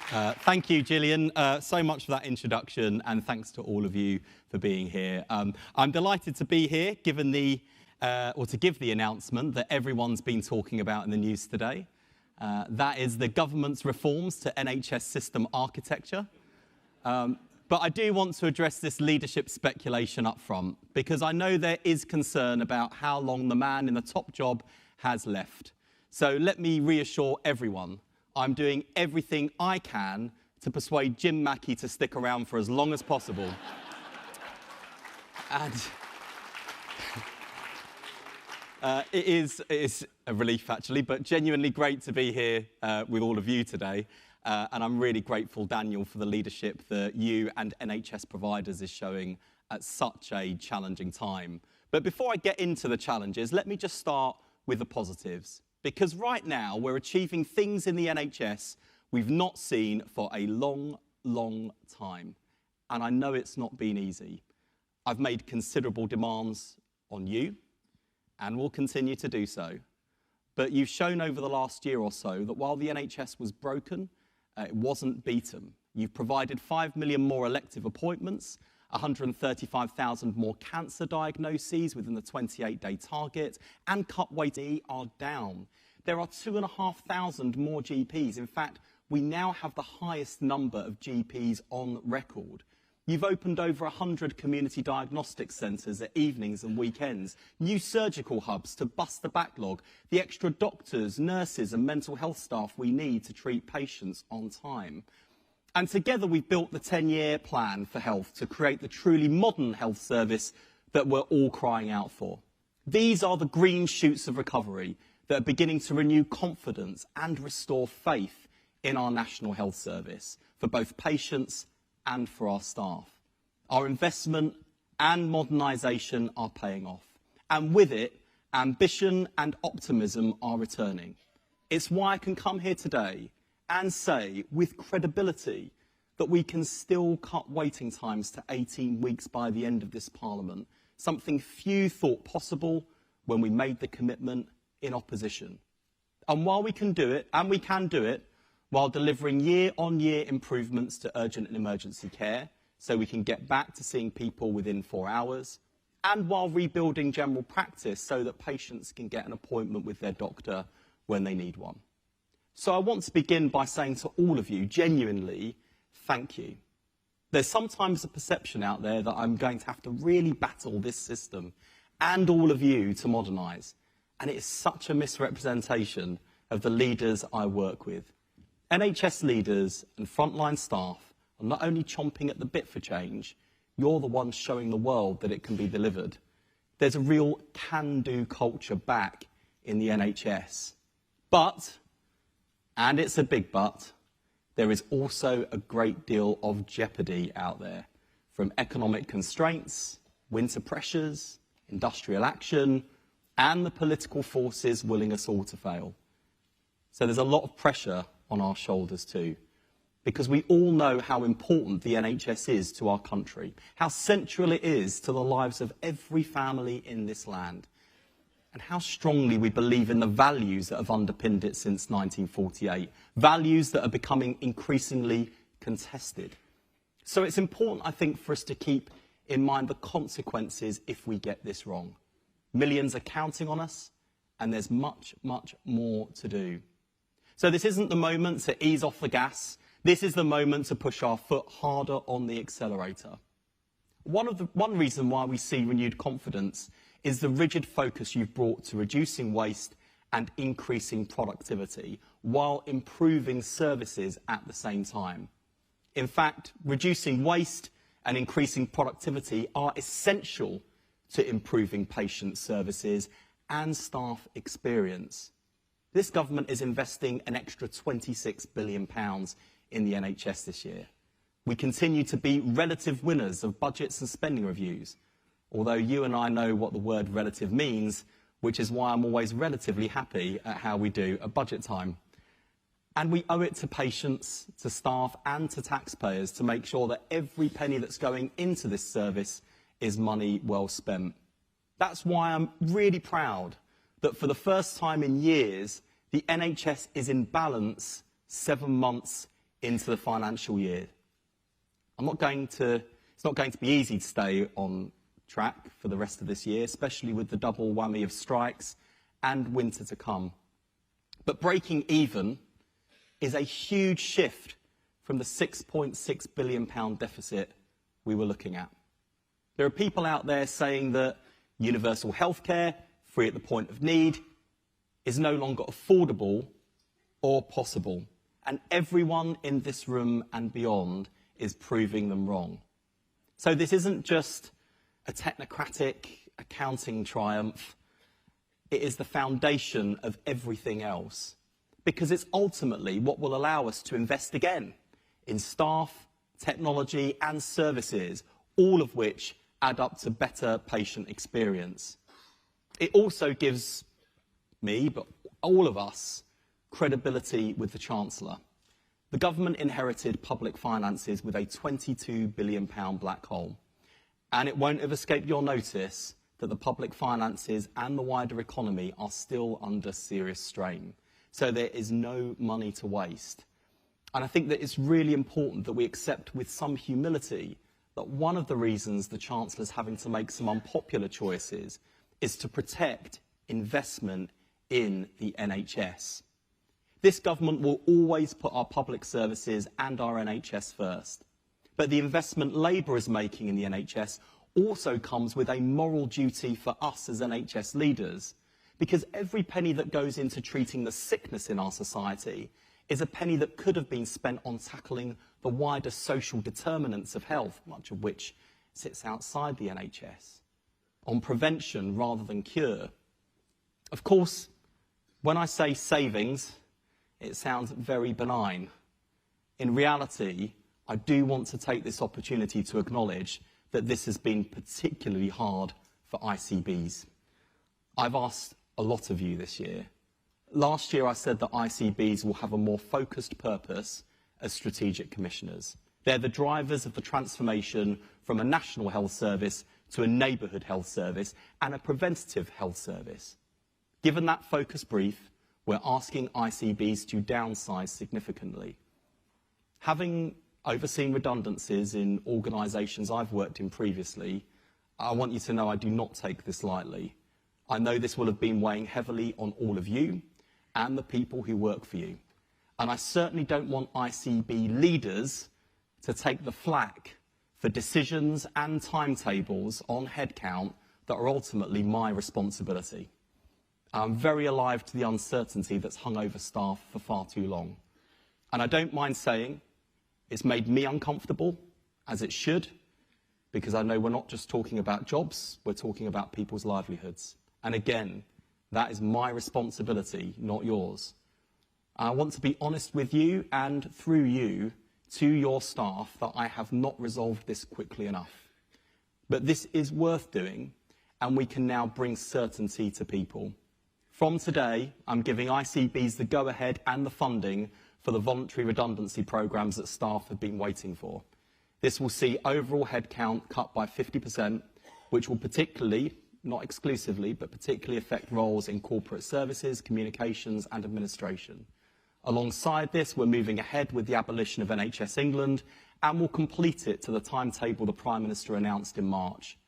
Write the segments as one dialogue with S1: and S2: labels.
S1: Thank you, Gillian, so much for that introduction, and thanks to all of you for being here. I'm delighted to be here, given the, to give the announcement that everyone's been talking about in the news today. That is the government's reforms to NHS system architecture. But I do want to address this leadership speculation up front, because I know there is concern about how long the man in the top job has left. So let me reassure everyone. I'm doing everything I can to persuade Jim Mackey to stick around for as long as possible. And it is a relief, actually, but genuinely great to be here with all of you today. And I'm really grateful, Daniel, for the leadership that you and NHS Providers is showing at such a challenging time. But before I get into the challenges, let me just start with the positives. Because right now, we're achieving things in the NHS we've not seen for a long, long time. And I know it's not been easy. I've made considerable demands on you, and will continue to do so. But you've shown over the last year or so that while the NHS was broken, it wasn't beaten. You've provided 5 million more elective appointments, 135,000 more cancer diagnoses within the 28-day target, and cut waiting are down. There are 2,500 more GPs. In fact, we now have the highest number of GPs on record. You've opened over 100 community diagnostic centres at evenings and weekends, new surgical hubs to bust the backlog, the extra doctors, nurses and mental health staff we need to treat patients on time. And together we've built the 10-year plan for health to create the truly modern health service that we're all crying out for. These are the green shoots of recovery that are beginning to renew confidence and restore faith in our National Health Service for both patients and for our staff. Our investment and modernisation are paying off. And with it, ambition and optimism are returning. It's why I can come here today and say with credibility that we can still cut waiting times to 18 weeks by the end of this Parliament, something few thought possible when we made the commitment in opposition. And while we can do it, and we can do it, while delivering year-on-year improvements to urgent and emergency care, so we can get back to seeing people within 4 hours, and while rebuilding general practice so that patients can get an appointment with their doctor when they need one. So I want to begin by saying to all of you, genuinely, thank you. There's sometimes a perception out there that I'm going to have to really battle this system and all of you to modernise. And it is such a misrepresentation of the leaders I work with. NHS leaders and frontline staff are not only chomping at the bit for change, you're the ones showing the world that it can be delivered. There's a real can-do culture back in the NHS. But, and it's a big but, there is also a great deal of jeopardy out there, from economic constraints, winter pressures, industrial action, and the political forces willing us all to fail. So there's a lot of pressure on our shoulders too, because we all know how important the NHS is to our country, how central it is to the lives of every family in this land, and how strongly we believe in the values that have underpinned it since 1948, values that are becoming increasingly contested. So it's important, I think, for us to keep in mind the consequences if we get this wrong. Millions are counting on us, and there's much, much more to do. So this isn't the moment to ease off the gas. This is the moment to push our foot harder on the accelerator. One reason why we see renewed confidence is the rigid focus you've brought to reducing waste and increasing productivity while improving services at the same time. In fact, reducing waste and increasing productivity are essential to improving patient services and staff experience. This government is investing an extra £26 billion in the NHS this year. We continue to be relative winners of budgets and spending reviews, although you and I know what the word relative means, which is why I'm always relatively happy at how we do at budget time. And we owe it to patients, to staff and to taxpayers to make sure that every penny that's going into this service is money well spent. That's why I'm really proud that for the first time in years, the NHS is in balance 7 months into the financial year. It's not going to be easy to stay on track for the rest of this year, especially with the double whammy of strikes and winter to come. But breaking even is a huge shift from the £6.6 billion deficit we were looking at. There are people out there saying that universal healthcare, free at the point of need, is no longer affordable or possible. And everyone in this room and beyond is proving them wrong. So this isn't just a technocratic accounting triumph. It is the foundation of everything else, because it's ultimately what will allow us to invest again in staff, technology and services, all of which add up to better patient experience. It also gives me, but all of us, credibility with the Chancellor. The government inherited public finances with a £22 billion black hole. And it won't have escaped your notice that the public finances and the wider economy are still under serious strain. So there is no money to waste. And I think that it's really important that we accept with some humility that one of the reasons the Chancellor's having to make some unpopular choices is to protect investment in the NHS. This government will always put our public services and our NHS first. But the investment Labour is making in the NHS also comes with a moral duty for us as NHS leaders, because every penny that goes into treating the sickness in our society is a penny that could have been spent on tackling the wider social determinants of health, much of which sits outside the NHS, on prevention rather than cure. Of course, when I say savings, it sounds very benign. In reality, I do want to take this opportunity to acknowledge that this has been particularly hard for ICBs. I've asked a lot of you this year. Last year I said that ICBs will have a more focused purpose as strategic commissioners. They're the drivers of the transformation from a national health service to a neighbourhood health service and a preventative health service. Given that focus brief, we're asking ICBs to downsize significantly. Having overseen redundancies in organisations I've worked in previously, I want you to know I do not take this lightly. I know this will have been weighing heavily on all of you and the people who work for you. And I certainly don't want ICB leaders to take the flak for decisions and timetables on headcount that are ultimately my responsibility. I'm very alive to the uncertainty that's hung over staff for far too long. And I don't mind saying it's made me uncomfortable, as it should, because I know we're not just talking about jobs, we're talking about people's livelihoods. And again, that is my responsibility, not yours. I want to be honest with you and through you to your staff that I have not resolved this quickly enough. But this is worth doing, and we can now bring certainty to people. From today, I'm giving ICBs the go-ahead and the funding for the voluntary redundancy programmes that staff have been waiting for. This will see overall headcount cut by 50%, which will particularly, not exclusively, but particularly affect roles in corporate services, communications and administration. Alongside this, we're moving ahead with the abolition of NHS England and will complete it to the timetable the Prime Minister announced in March.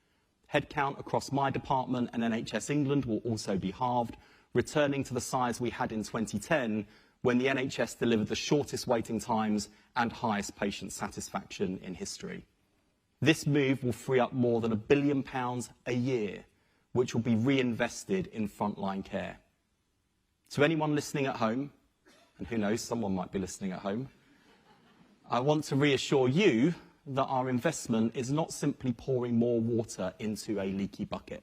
S1: Headcount across my department and NHS England will also be halved, returning to the size we had in 2010 when the NHS delivered the shortest waiting times and highest patient satisfaction in history. This move will free up more than £1 billion a year, which will be reinvested in frontline care. To anyone listening at home, and who knows, someone might be listening at home, I want to reassure you that our investment is not simply pouring more water into a leaky bucket.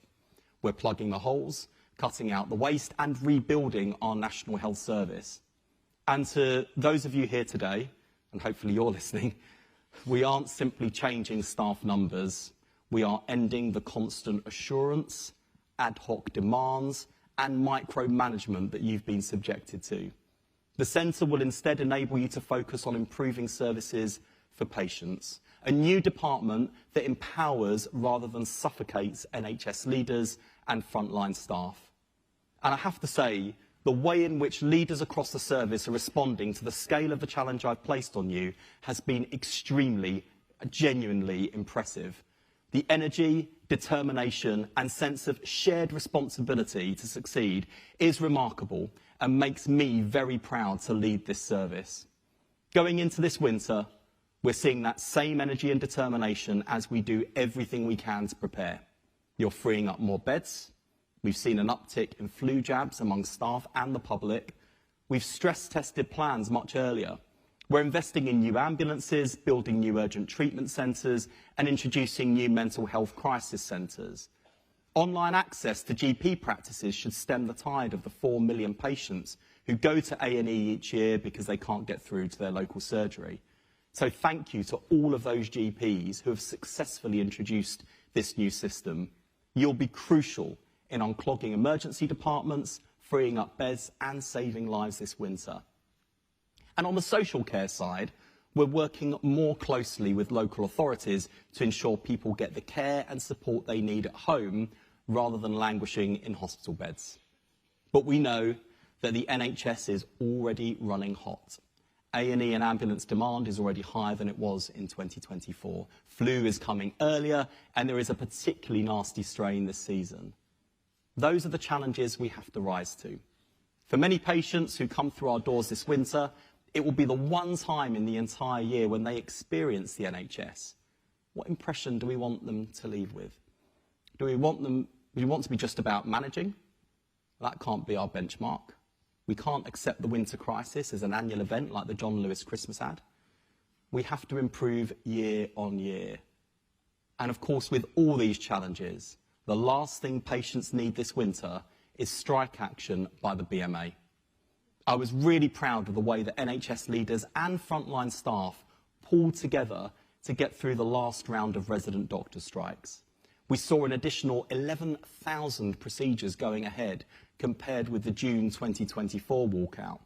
S1: We're plugging the holes, cutting out the waste and rebuilding our National Health Service. And to those of you here today, and hopefully you're listening, we aren't simply changing staff numbers. We are ending the constant assurance, ad hoc demands and micromanagement that you've been subjected to. The centre will instead enable you to focus on improving services for patients, a new department that empowers rather than suffocates NHS leaders and frontline staff. And I have to say, the way in which leaders across the service are responding to the scale of the challenge I've placed on you has been extremely, genuinely impressive. The energy, determination and sense of shared responsibility to succeed is remarkable and makes me very proud to lead this service. Going into this winter, we're seeing that same energy and determination as we do everything we can to prepare. You're freeing up more beds. We've seen an uptick in flu jabs among staff and the public. We've stress-tested plans much earlier. We're investing in new ambulances, building new urgent treatment centres and introducing new mental health crisis centres. Online access to GP practices should stem the tide of the 4 million patients who go to A&E each year because they can't get through to their local surgery. So thank you to all of those GPs who have successfully introduced this new system. You'll be crucial in unclogging emergency departments, freeing up beds and saving lives this winter. And on the social care side, we're working more closely with local authorities to ensure people get the care and support they need at home rather than languishing in hospital beds. But we know that the NHS is already running hot. A&E and ambulance demand is already higher than it was in 2024. Flu is coming earlier, and there is a particularly nasty strain this season. Those are the challenges we have to rise to. For many patients who come through our doors this winter, it will be the one time in the entire year when they experience the NHS. What impression do we want them to leave with? Do we want to be just about managing? That can't be our benchmark. We can't accept the winter crisis as an annual event like the John Lewis Christmas ad. We have to improve year on year. And of course, with all these challenges, the last thing patients need this winter is strike action by the BMA. I was really proud of the way that NHS leaders and frontline staff pulled together to get through the last round of resident doctor strikes. We saw an additional 11,000 procedures going ahead compared with the June 2024 walkout.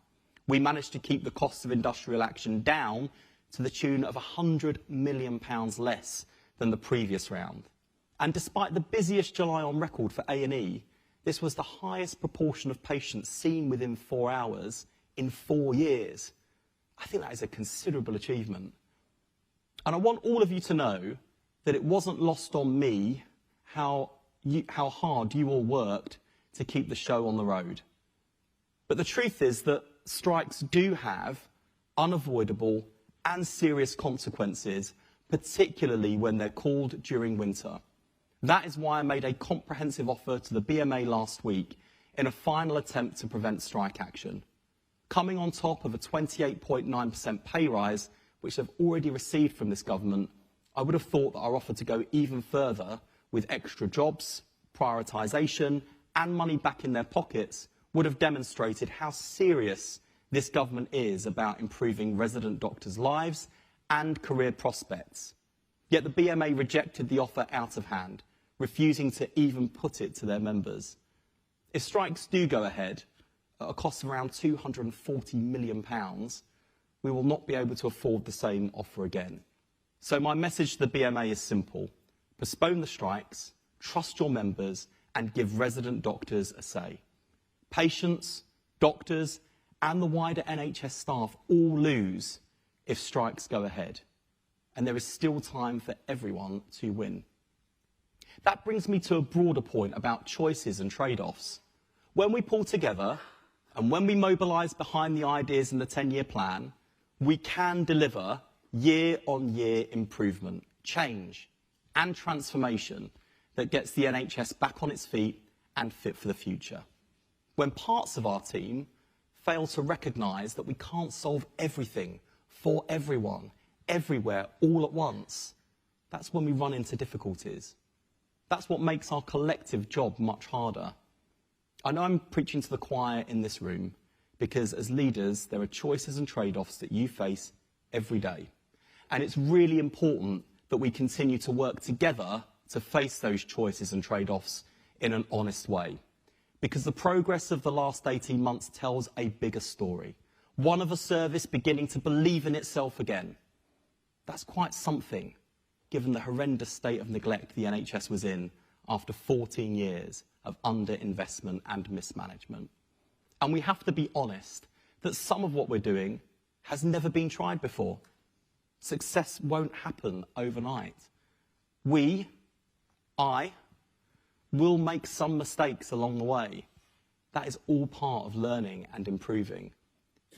S1: We managed to keep the costs of industrial action down to the tune of £100 million less than the previous round. And despite the busiest July on record for A&E, this was the highest proportion of patients seen within 4 hours in 4 years. I think that is a considerable achievement. And I want all of you to know that it wasn't lost on me how hard you all worked to keep the show on the road. But the truth is that strikes do have unavoidable and serious consequences, particularly when they're called during winter. That is why I made a comprehensive offer to the BMA last week in a final attempt to prevent strike action. Coming on top of a 28.9% pay rise, which they've already received from this government, I would have thought that our offer to go even further with extra jobs, prioritisation and money back in their pockets would have demonstrated how serious this government is about improving resident doctors' lives and career prospects. Yet the BMA rejected the offer out of hand, refusing to even put it to their members. If strikes do go ahead, at a cost of around £240 million, we will not be able to afford the same offer again. So my message to the BMA is simple. Postpone the strikes, trust your members, and give resident doctors a say. Patients, doctors, and the wider NHS staff all lose if strikes go ahead. And there is still time for everyone to win. That brings me to a broader point about choices and trade-offs. When we pull together and when we mobilise behind the ideas in the 10-year plan, we can deliver year-on-year improvement, change and transformation that gets the NHS back on its feet and fit for the future. When parts of our team fail to recognise that we can't solve everything for everyone, everywhere, all at once, that's when we run into difficulties. That's what makes our collective job much harder. I know I'm preaching to the choir in this room because as leaders, there are choices and trade-offs that you face every day. And it's really important that we continue to work together to face those choices and trade-offs in an honest way. Because the progress of the last 18 months tells a bigger story. One of a service beginning to believe in itself again. That's quite something, given the horrendous state of neglect the NHS was in after 14 years of underinvestment and mismanagement. And we have to be honest that some of what we're doing has never been tried before. Success won't happen overnight. I, will make some mistakes along the way. That is all part of learning and improving.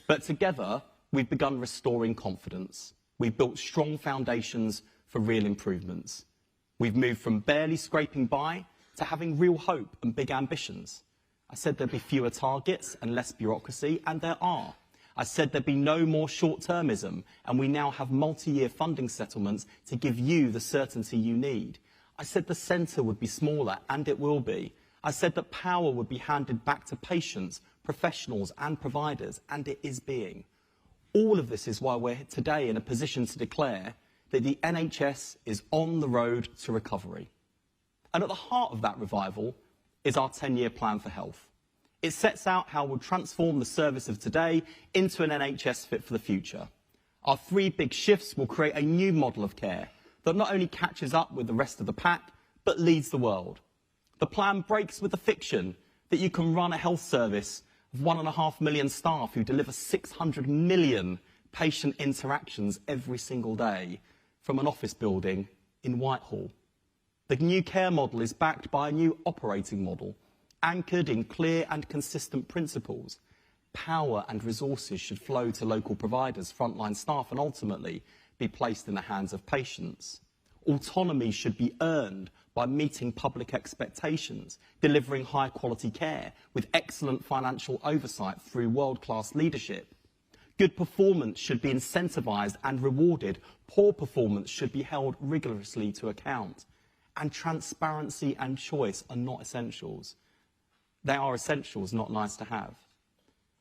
S1: But together, we've begun restoring confidence. We've built strong foundations for real improvements. We've moved from barely scraping by to having real hope and big ambitions. I said there'd be fewer targets and less bureaucracy, and there are. I said there'd be no more short-termism, and we now have multi-year funding settlements to give you the certainty you need. I said the centre would be smaller, and it will be. I said that power would be handed back to patients, professionals and providers, and it is being. All of this is why we're today in a position to declare that the NHS is on the road to recovery. And at the heart of that revival is our 10-year plan for health. It sets out how we'll transform the service of today into an NHS fit for the future. Our 3 big shifts will create a new model of care that not only catches up with the rest of the pack, but leads the world. The plan breaks with the fiction that you can run a health service of 1.5 million staff who deliver 600 million patient interactions every single day from an office building in Whitehall. The new care model is backed by a new operating model, anchored in clear and consistent principles. Power and resources should flow to local providers, frontline staff, and ultimately be placed in the hands of patients. Autonomy should be earned by meeting public expectations, delivering high-quality care with excellent financial oversight through world-class leadership. Good performance should be incentivised and rewarded. Poor performance should be held rigorously to account. And transparency and choice are not essentials. They are essentials, not nice to have.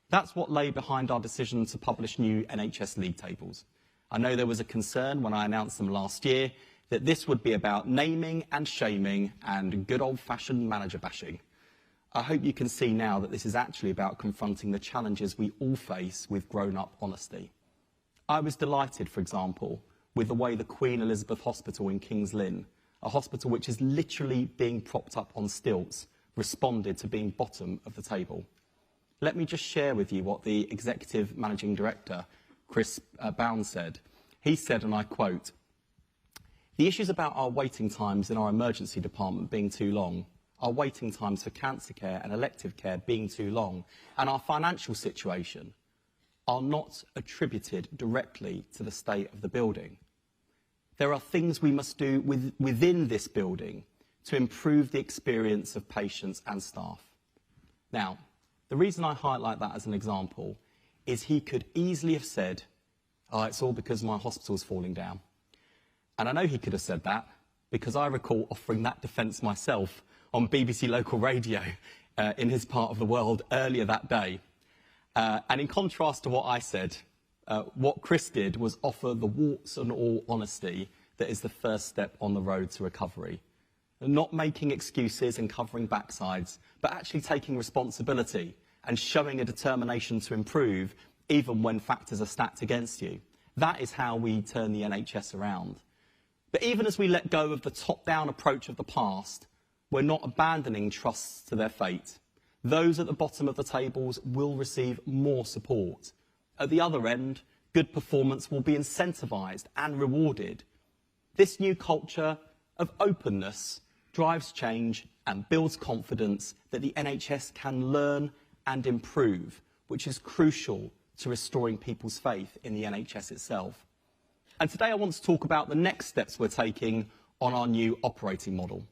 S1: That's what lay behind our decision to publish new NHS league tables. I know there was a concern when I announced them last year that this would be about naming and shaming and good old-fashioned manager bashing. I hope you can see now that this is actually about confronting the challenges we all face with grown-up honesty. I was delighted, for example, with the way the Queen Elizabeth Hospital in King's Lynn, a hospital which is literally being propped up on stilts, responded to being bottom of the table. Let me just share with you what the Executive Managing Director, Chris Bound, said. He said, and I quote, "The issues about our waiting times in our emergency department being too long, our waiting times for cancer care and elective care being too long, and our financial situation are not attributed directly to the state of the building. There are things we must do within this building to improve the experience of patients and staff." Now, the reason I highlight that as an example is he could easily have said, "Oh, it's all because my hospital's falling down." And I know he could have said that because I recall offering that defence myself on BBC local radio in his part of the world earlier that day. And in contrast to what I said, what Chris did was offer the warts and all honesty that is the first step on the road to recovery. Not making excuses and covering backsides, but actually taking responsibility and showing a determination to improve even when factors are stacked against you. That is how we turn the NHS around. But even as we let go of the top-down approach of the past, we're not abandoning trusts to their fate. Those at the bottom of the tables will receive more support. At the other end, good performance will be incentivised and rewarded. This new culture of openness drives change and builds confidence that the NHS can learn and improve, which is crucial to restoring people's faith in the NHS itself. And today I want to talk about the next steps we're taking on our new operating model.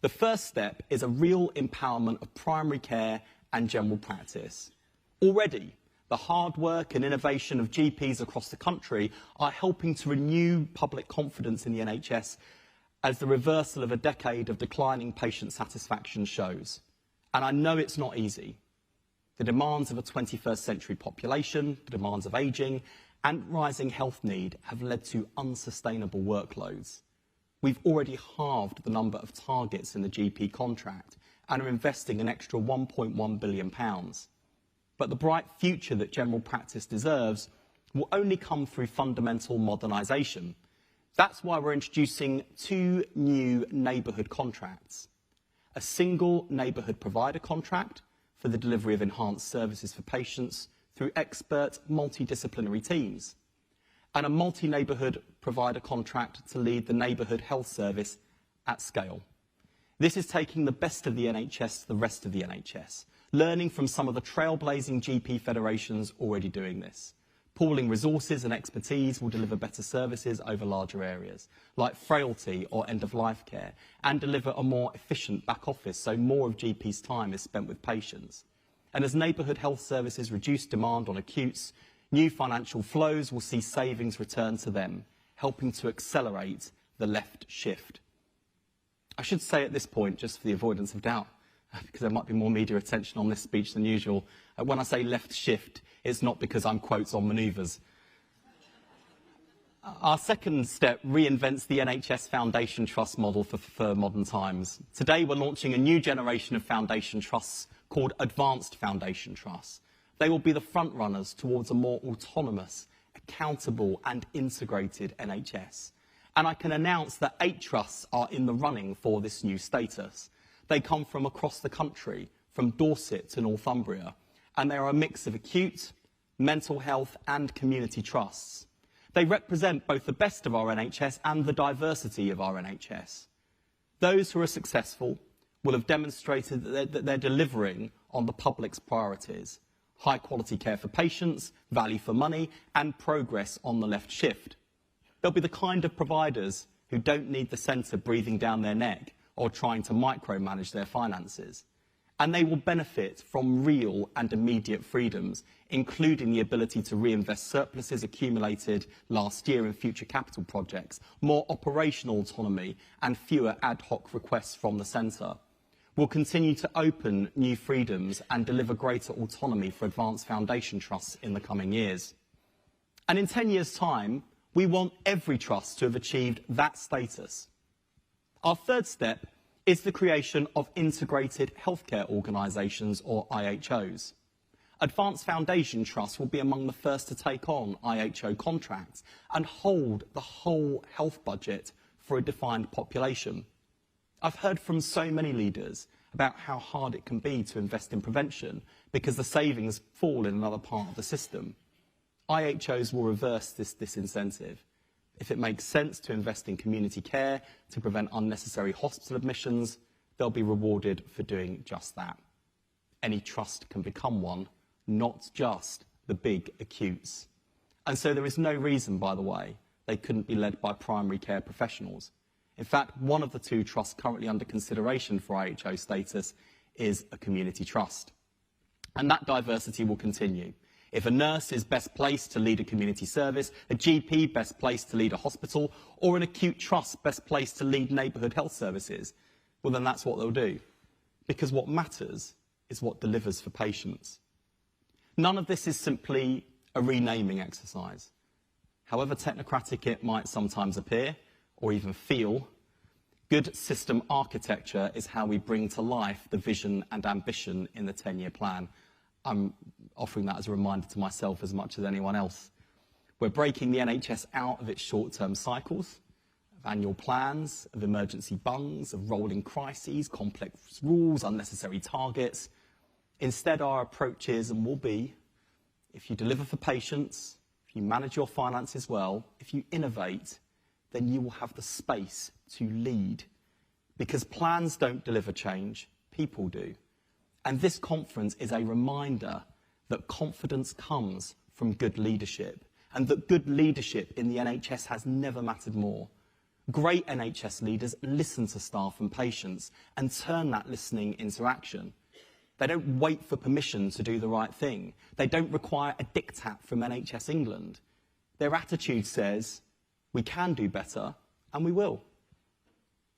S1: The first step is a real empowerment of primary care and general practice. Already, the hard work and innovation of GPs across the country are helping to renew public confidence in the NHS as the reversal of a decade of declining patient satisfaction shows. And I know it's not easy. The demands of a 21st century population, the demands of ageing, and rising health need have led to unsustainable workloads. We've already halved the number of targets in the GP contract and are investing an extra £1.1 billion. But the bright future that general practice deserves will only come through fundamental modernisation. That's why we're introducing 2 new neighbourhood contracts. A single neighbourhood provider contract for for the delivery of enhanced services for patients through expert multidisciplinary teams, and a multi-neighbourhood provider contract to lead the neighbourhood health service at scale. This is taking the best of the NHS to the rest of the NHS, learning from some of the trailblazing GP federations already doing this. Pooling resources and expertise will deliver better services over larger areas, like frailty or end-of-life care, and deliver a more efficient back office, so more of GP's time is spent with patients. And as neighbourhood health services reduce demand on acutes, new financial flows will see savings return to them, helping to accelerate the left shift. I should say at this point, just for the avoidance of doubt, because there might be more media attention on this speech than usual, when I say left shift, it's not because I'm quotes on manoeuvres. Our second step reinvents the NHS Foundation Trust model for modern times. Today we're launching a new generation of foundation trusts called Advanced Foundation Trusts. They will be the front runners towards a more autonomous, accountable and integrated NHS. And I can announce that 8 trusts are in the running for this new status. They come from across the country, from Dorset to Northumbria, and they are a mix of acute, mental health and community trusts. They represent both the best of our NHS and the diversity of our NHS. Those who are successful will have demonstrated that they're delivering on the public's priorities: high quality care for patients, value for money and progress on the left shift. They'll be the kind of providers who don't need the centre breathing down their neck or trying to micromanage their finances. And they will benefit from real and immediate freedoms, including the ability to reinvest surpluses accumulated last year in future capital projects, more operational autonomy and fewer ad hoc requests from the centre. We'll continue to open new freedoms and deliver greater autonomy for advanced foundation trusts in the coming years. And in 10 years' time, we want every trust to have achieved that status. Our third step is the creation of integrated healthcare organisations, or IHOs. Advanced Foundation Trusts will be among the first to take on IHO contracts and hold the whole health budget for a defined population. I've heard from so many leaders about how hard it can be to invest in prevention because the savings fall in another part of the system. IHOs will reverse this disincentive. If it makes sense to invest in community care to prevent unnecessary hospital admissions, they'll be rewarded for doing just that. Any trust can become one, not just the big acutes. And so there is no reason, by the way, they couldn't be led by primary care professionals. In fact, one of the 2 trusts currently under consideration for IHO status is a community trust. And that diversity will continue. If a nurse is best placed to lead a community service, a GP best placed to lead a hospital, or an acute trust best placed to lead neighbourhood health services, well then that's what they'll do. Because what matters is what delivers for patients. None of this is simply a renaming exercise. However technocratic it might sometimes appear, or even feel, good system architecture is how we bring to life the vision and ambition in the 10-year plan. I'm offering that as a reminder to myself as much as anyone else. We're breaking the NHS out of its short-term cycles, of annual plans, of emergency bungs, of rolling crises, complex rules, unnecessary targets. Instead, our approach is and will be, if you deliver for patients, if you manage your finances well, if you innovate, then you will have the space to lead. Because plans don't deliver change, people do. And this conference is a reminder that confidence comes from good leadership, and that good leadership in the NHS has never mattered more. Great NHS leaders listen to staff and patients and turn that listening into action. They don't wait for permission to do the right thing. They don't require a diktat from NHS England. Their attitude says, we can do better, and we will.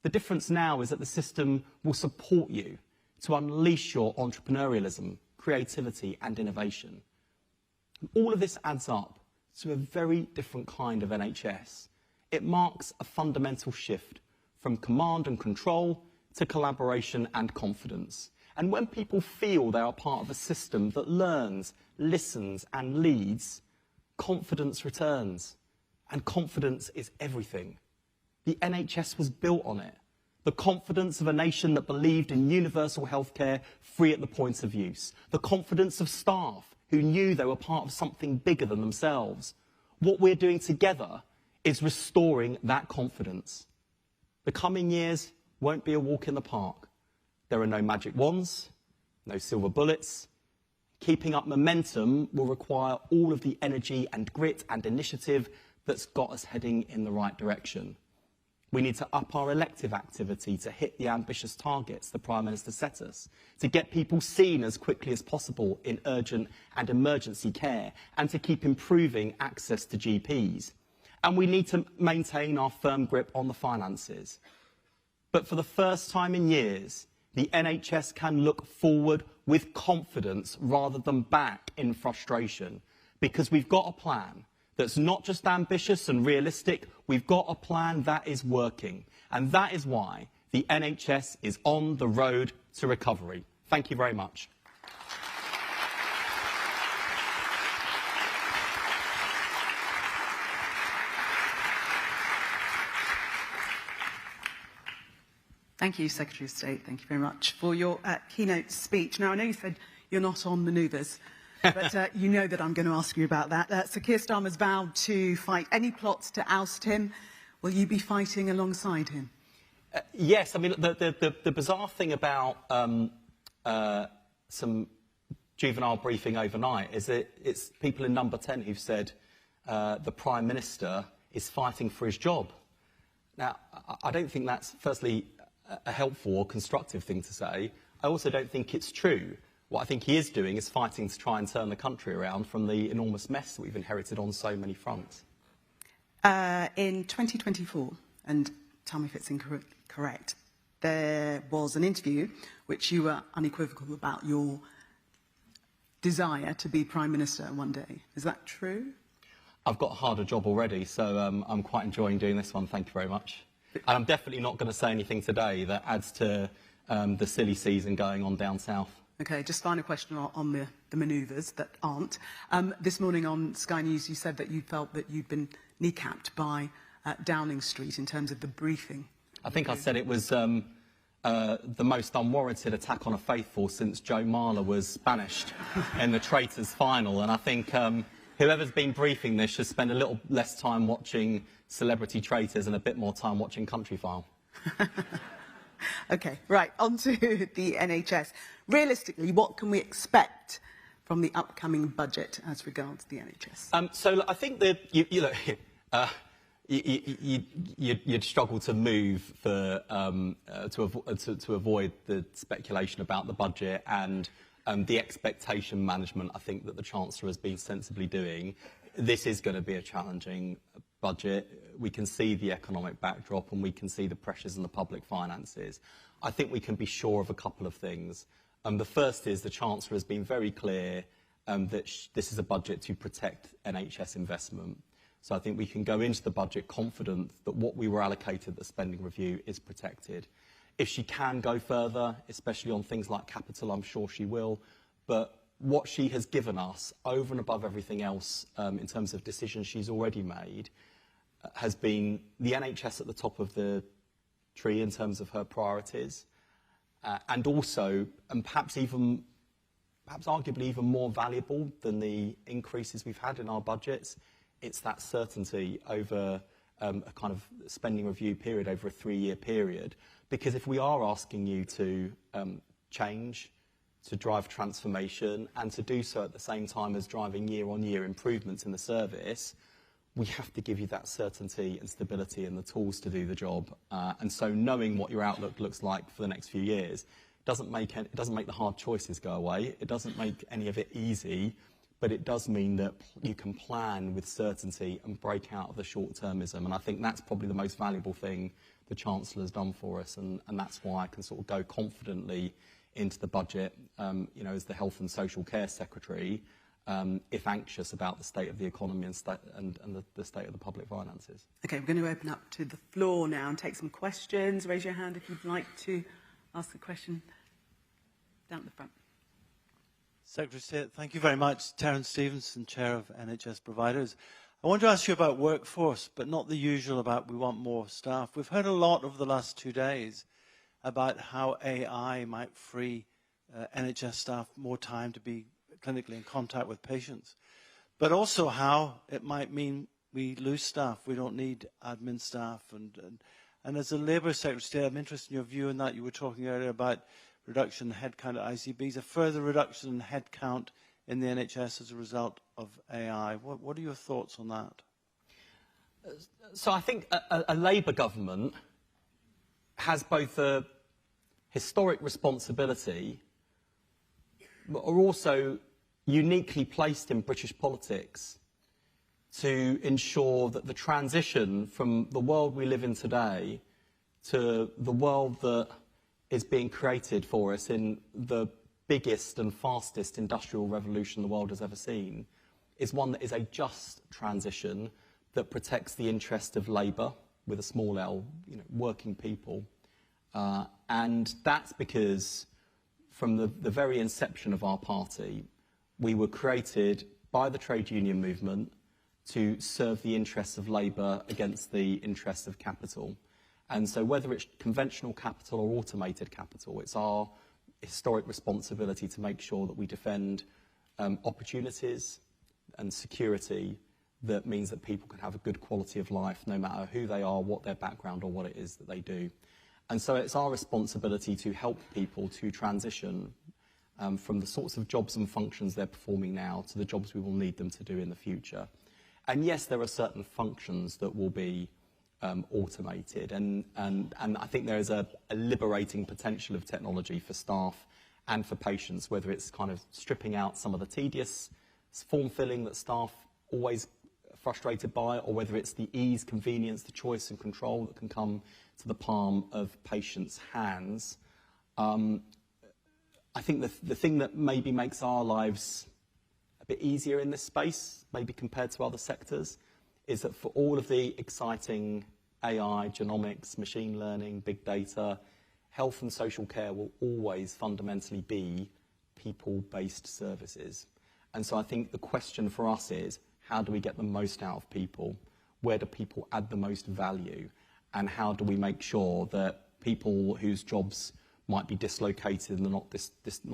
S1: The difference now is that the system will support you to unleash your entrepreneurialism, creativity and innovation. All of this adds up to a very different kind of NHS. It marks a fundamental shift from command and control to collaboration and confidence. And when people feel they are part of a system that learns, listens and leads, confidence returns. And confidence is everything. The NHS was built on it. The confidence of a nation that believed in universal healthcare free at the point of use. The confidence of staff who knew they were part of something bigger than themselves. What we're doing together is restoring that confidence. The coming years won't be a walk in the park. There are no magic wands, no silver bullets. Keeping up momentum will require all of the energy and grit and initiative that's got us heading in the right direction. We need to up our elective activity to hit the ambitious targets the Prime Minister set us, to get people seen as quickly as possible in urgent and emergency care, and to keep improving access to GPs. And we need to maintain our firm grip on the finances. But for the first time in years, the NHS can look forward with confidence rather than back in frustration, because we've got a plan that's not just ambitious and realistic, we've got a plan that is working. And that is why the NHS is on the road to recovery. Thank you very much.
S2: Thank you, Secretary of State. Thank you very much for your keynote speech. Now, I know you said you're not on manoeuvres, but you know that I'm going to ask you about that. So Keir Starmer's vowed to fight any plots to oust him. Will you be fighting alongside him?
S1: Yes. I mean, the bizarre thing about some juvenile briefing overnight is that it's people in number 10 who've said the Prime Minister is fighting for his job. Now, I don't think that's, firstly, a helpful or constructive thing to say. I also don't think it's true. What I think he is doing is fighting to try and turn the country around from the enormous mess that we've inherited on so many fronts.
S2: In 2024, and tell me if it's incorrect, there was an interview which you were unequivocal about your desire to be Prime Minister one day. Is that true?
S1: I've got a harder job already, so I'm quite enjoying doing this one. Thank you very much. And I'm definitely not going to say anything today that adds to the silly season going on down south.
S2: OK, just final question on the manoeuvres that aren't. This morning on Sky News, you said that you felt that you'd been kneecapped by Downing Street in terms of the briefing.
S1: I think I said it was the most unwarranted attack on a faithful since Joe Marler was banished in the Traitors final. And I think whoever's been briefing this should spend a little less time watching Celebrity Traitors and a bit more time watching Country File.
S2: OK, right, on to the NHS. Realistically, what can we expect from the upcoming budget as regards the NHS?
S1: So I think that you'd struggle to move for, to avoid the speculation about the budget and the expectation management, I think, that the Chancellor has been sensibly doing. This is going to be a challenging budget. We can see the economic backdrop and we can see the pressures in the public finances. I think we can be sure of a couple of things. The first is the Chancellor has been very clear that this is a budget to protect NHS investment. So I think we can go into the budget confident that what we were allocated at the spending review is protected. If she can go further, especially on things like capital, I'm sure she will. But what she has given us, over and above everything else, in terms of decisions she's already made, has been the NHS at the top of the tree in terms of her priorities. And also, and perhaps arguably even more valuable than the increases we've had in our budgets, it's that certainty over a kind of spending review period, over a 3-year period. Because if we are asking you to change, to drive transformation, and to do so at the same time as driving year-on-year improvements in the service, we have to give you that certainty and stability and the tools to do the job. And so knowing what your outlook looks like for the next few years doesn't make the hard choices go away. It doesn't make any of it easy, but it does mean that you can plan with certainty and break out of the short-termism. And I think that's probably the most valuable thing the Chancellor has done for us, and that's why I can sort of go confidently into the budget, as the Health and Social Care Secretary, if anxious about the state of the economy and the state of the public finances.
S2: OK, we're going to open up to the floor now and take some questions. Raise your hand if you'd like to ask a question. Down at the front.
S3: Secretary of State, thank you very much. Terence Stevenson, Chair of NHS Providers. I want to ask you about workforce, but not the usual about we want more staff. We've heard a lot over the last 2 days about how AI might free NHS staff more time to be clinically in contact with patients, but also how it might mean we lose staff. We don't need admin staff. And as a Labour Secretary, I'm interested in your view on that. You were talking earlier about reduction in headcount at ICBs, a further reduction in headcount in the NHS as a result of AI. What are your thoughts on that?
S1: So I think a Labour government has both a historic responsibility, but are also uniquely placed in British politics to ensure that the transition from the world we live in today to the world that is being created for us in the biggest and fastest industrial revolution the world has ever seen is one that is a just transition that protects the interest of Labour, with a small L, working people. And that's because from the very inception of our party, we were created by the trade union movement to serve the interests of Labour against the interests of capital. And so whether it's conventional capital or automated capital, it's our historic responsibility to make sure that we defend opportunities and security that means that people can have a good quality of life no matter who they are, what their background or what it is that they do. And so it's our responsibility to help people to transition from the sorts of jobs and functions they're performing now to the jobs we will need them to do in the future. And yes, there are certain functions that will be automated, and I think there is a liberating potential of technology for staff and for patients, whether it's kind of stripping out some of the tedious form filling that staff always frustrated by, or whether it's the ease, convenience, the choice and control that can come to the palm of patients' hands. I think the thing that maybe makes our lives a bit easier in this space, maybe compared to other sectors, is that for all of the exciting AI, genomics, machine learning, big data, health and social care will always fundamentally be people-based services. And so I think the question for us is, how do we get the most out of people? Where do people add the most value? And how do we make sure that people whose jobs might be dislocated in the not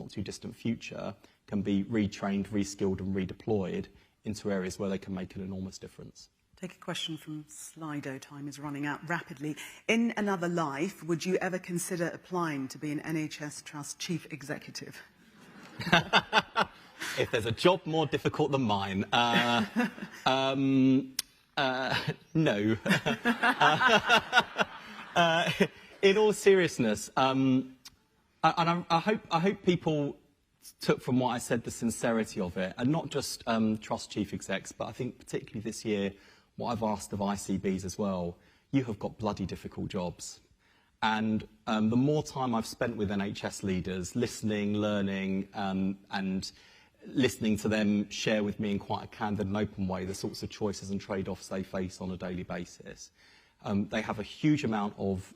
S1: too distant future can be retrained, reskilled and redeployed into areas where they can make an enormous difference?
S2: Take a question from Slido. Time is running out rapidly. In another life, would you ever consider applying to be an NHS Trust Chief Executive?
S1: If there's a job more difficult than mine, no. In all seriousness, and I hope people took from what I said the sincerity of it, and not just Trust Chief Execs, but I think particularly this year, what I've asked of ICBs as well. You have got bloody difficult jobs. And the more time I've spent with NHS leaders, listening, learning, and listening to them share with me in quite a candid and open way the sorts of choices and trade-offs they face on a daily basis. They have a huge amount of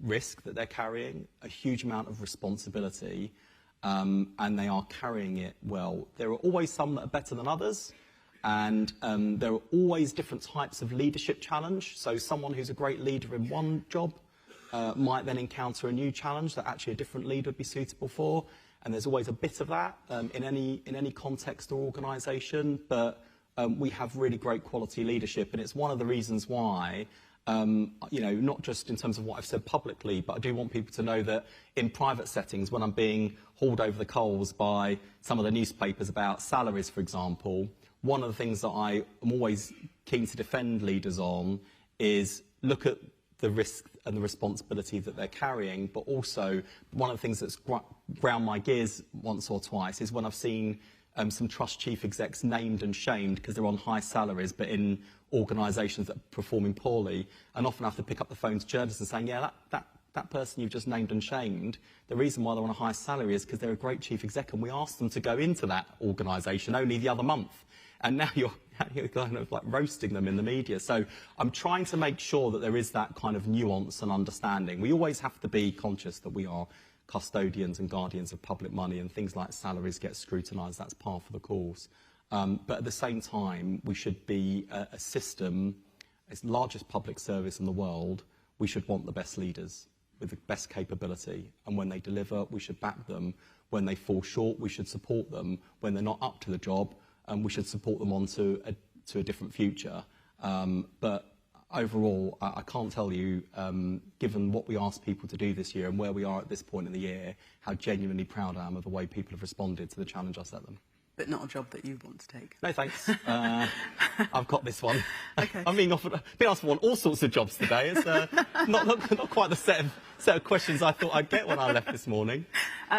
S1: risk that they're carrying, a huge amount of responsibility, and they are carrying it well. There are always some that are better than others, and there are always different types of leadership challenge. So someone who's a great leader in one job might then encounter a new challenge that actually a different leader would be suitable for. And there's always a bit of that in any context or organisation, but we have really great quality leadership, and it's one of the reasons why, not just in terms of what I've said publicly, but I do want people to know that in private settings, when I'm being hauled over the coals by some of the newspapers about salaries, for example, one of the things that I am always keen to defend leaders on is look at the risk and the responsibility that they're carrying, but also one of the things that's ground my gears once or twice is when I've seen some Trust Chief Execs named and shamed because they're on high salaries, but in organisations that are performing poorly, and often have to pick up the phone to journalists and saying, yeah, that person you've just named and shamed, the reason why they're on a high salary is because they're a great Chief Exec, and we asked them to go into that organisation only the other month. And now you're kind of like roasting them in the media. So I'm trying to make sure that there is that kind of nuance and understanding. We always have to be conscious that we are custodians and guardians of public money, and things like salaries get scrutinised. That's par for the course. But at the same time, we should be a system, it's the largest public service in the world. We should want the best leaders. with the best capability. And when they deliver, we should back them. When they fall short, we should support them. When they're not up to the job, we should support them on to a different future. But overall, I can't tell you, given what we asked people to do this year and where we are at this point in the year, how genuinely proud I am of the way people have responded to the challenge I set them.
S2: But not a job that you want to take.
S1: No, thanks. I've got this one.
S2: Okay.
S1: I'm being asked for all sorts of jobs today. It's not quite the set of questions I thought I'd get when I left this morning.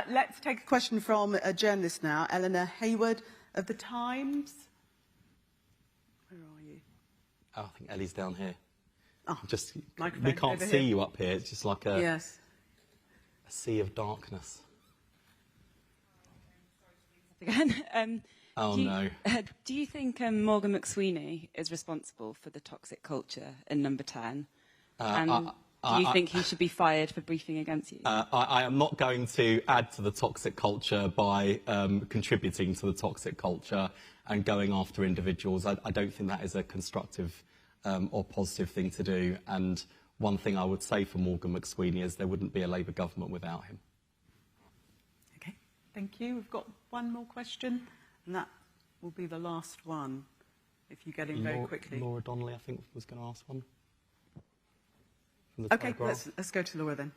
S2: Let's take a question from a journalist now, Eleanor Hayward of The Times. Where are you?
S1: Oh, I think Ellie's down here.
S2: Oh,
S1: we can't see you up here. It's just like a sea of darkness.
S4: Again.
S1: Do
S4: you think Morgan McSweeney is responsible for the toxic culture in Number 10? Do you think he should be fired for briefing against you?
S1: I am not going to add to the toxic culture by contributing to the toxic culture and going after individuals. I don't think that is a constructive or positive thing to do. And one thing I would say for Morgan McSweeney is there wouldn't be a Labour government without him.
S2: Okay, thank you. We've got one more question, and that will be the last one, if you get in very quickly.
S1: Laura Donnelly, I think, was going to ask one.
S2: Okay, let's go to Laura then.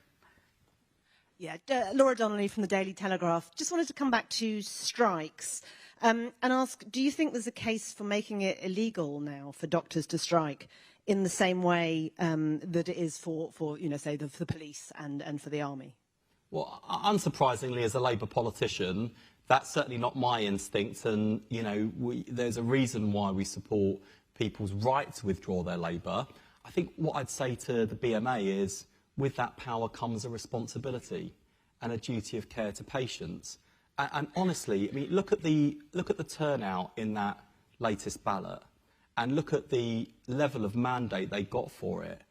S5: Yeah, Laura Donnelly from the Daily Telegraph. Just wanted to come back to strikes and ask, do you think there's a case for making it illegal now for doctors to strike in the same way that it is for say, the police and for the army?
S1: Well, unsurprisingly, as a Labour politician, that's certainly not my instinct. And, there's a reason why we support people's right to withdraw their labour. I think what I'd say to the BMA is, with that power comes a responsibility and a duty of care to patients. And honestly, I mean, look at the turnout in that latest ballot, and look at the level of mandate they got for it.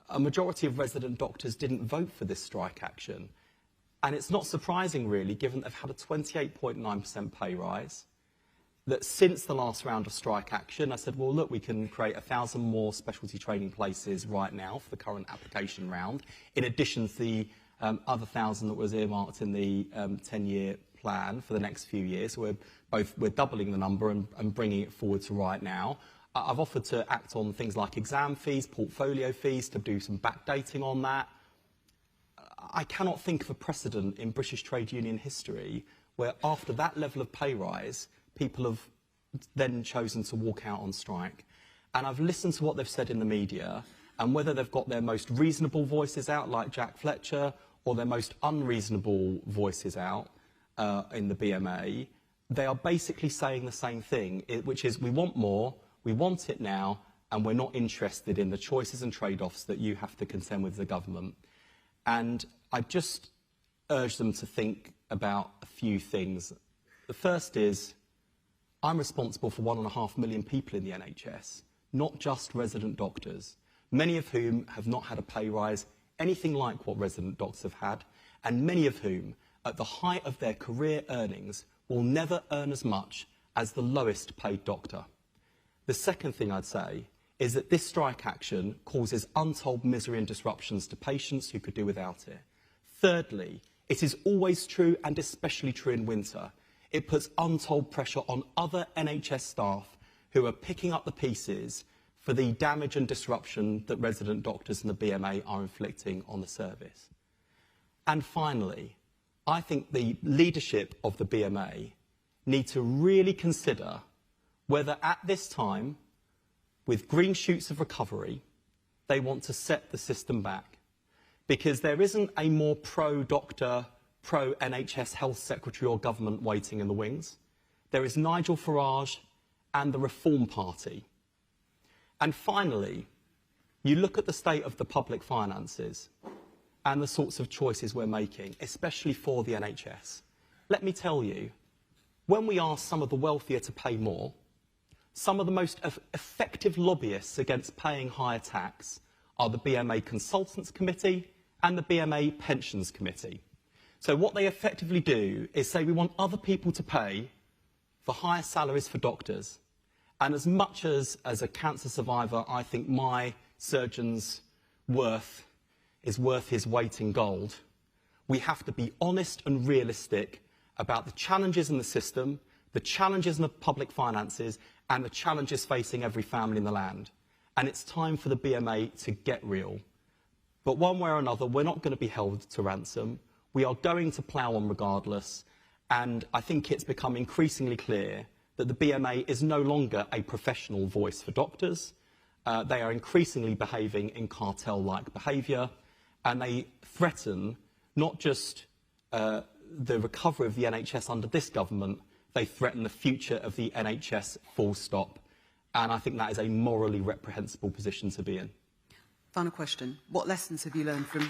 S1: A majority of resident doctors didn't vote for this strike action. And it's not surprising, really, given they've had a 28.9% pay rise, that since the last round of strike action, I said, well, look, we can create 1,000 more specialty training places right now for the current application round, in addition to the other 1,000 that was earmarked in the 10-year plan for the next few years. So we're doubling the number and bringing it forward to right now. I've offered to act on things like exam fees, portfolio fees, to do some backdating on that. I cannot think of a precedent in British trade union history where, after that level of pay rise, people have then chosen to walk out on strike. And I've listened to what they've said in the media, and whether they've got their most reasonable voices out, like Jack Fletcher, or their most unreasonable voices out in the BMA, they are basically saying the same thing, which is, we want more, we want it now, and we're not interested in the choices and trade-offs that you have to contend with as a government. And I just urge them to think about a few things. The first is, I'm responsible for 1.5 million people in the NHS, not just resident doctors, many of whom have not had a pay rise anything like what resident doctors have had, and many of whom, at the height of their career earnings, will never earn as much as the lowest paid doctor. The second thing I'd say is that this strike action causes untold misery and disruptions to patients who could do without it. Thirdly, it is always true, and especially true in winter, it puts untold pressure on other NHS staff who are picking up the pieces for the damage and disruption that resident doctors and the BMA are inflicting on the service. And finally, I think the leadership of the BMA need to really consider whether at this time, with green shoots of recovery, they want to set the system back. Because there isn't a more pro-doctor, pro-NHS Health Secretary or government waiting in the wings. There is Nigel Farage and the Reform Party. And finally, you look at the state of the public finances and the sorts of choices we're making, especially for the NHS. Let me tell you, when we ask some of the wealthier to pay more, some of the most effective lobbyists against paying higher tax are the BMA Consultants Committee and the BMA Pensions Committee. So what they effectively do is say we want other people to pay for higher salaries for doctors. And as much as a cancer survivor, I think my surgeon's worth is worth his weight in gold, we have to be honest and realistic about the challenges in the system, the challenges in the public finances, and the challenges facing every family in the land. And it's time for the BMA to get real. But one way or another, we're not going to be held to ransom. We are going to plough on regardless. And I think it's become increasingly clear that the BMA is no longer a professional voice for doctors. They are increasingly behaving in cartel-like behaviour, and they threaten not just the recovery of the NHS under this government, they threaten the future of the NHS full stop. And I think that is a morally reprehensible position to be in.
S2: Final question. What lessons have you learned from...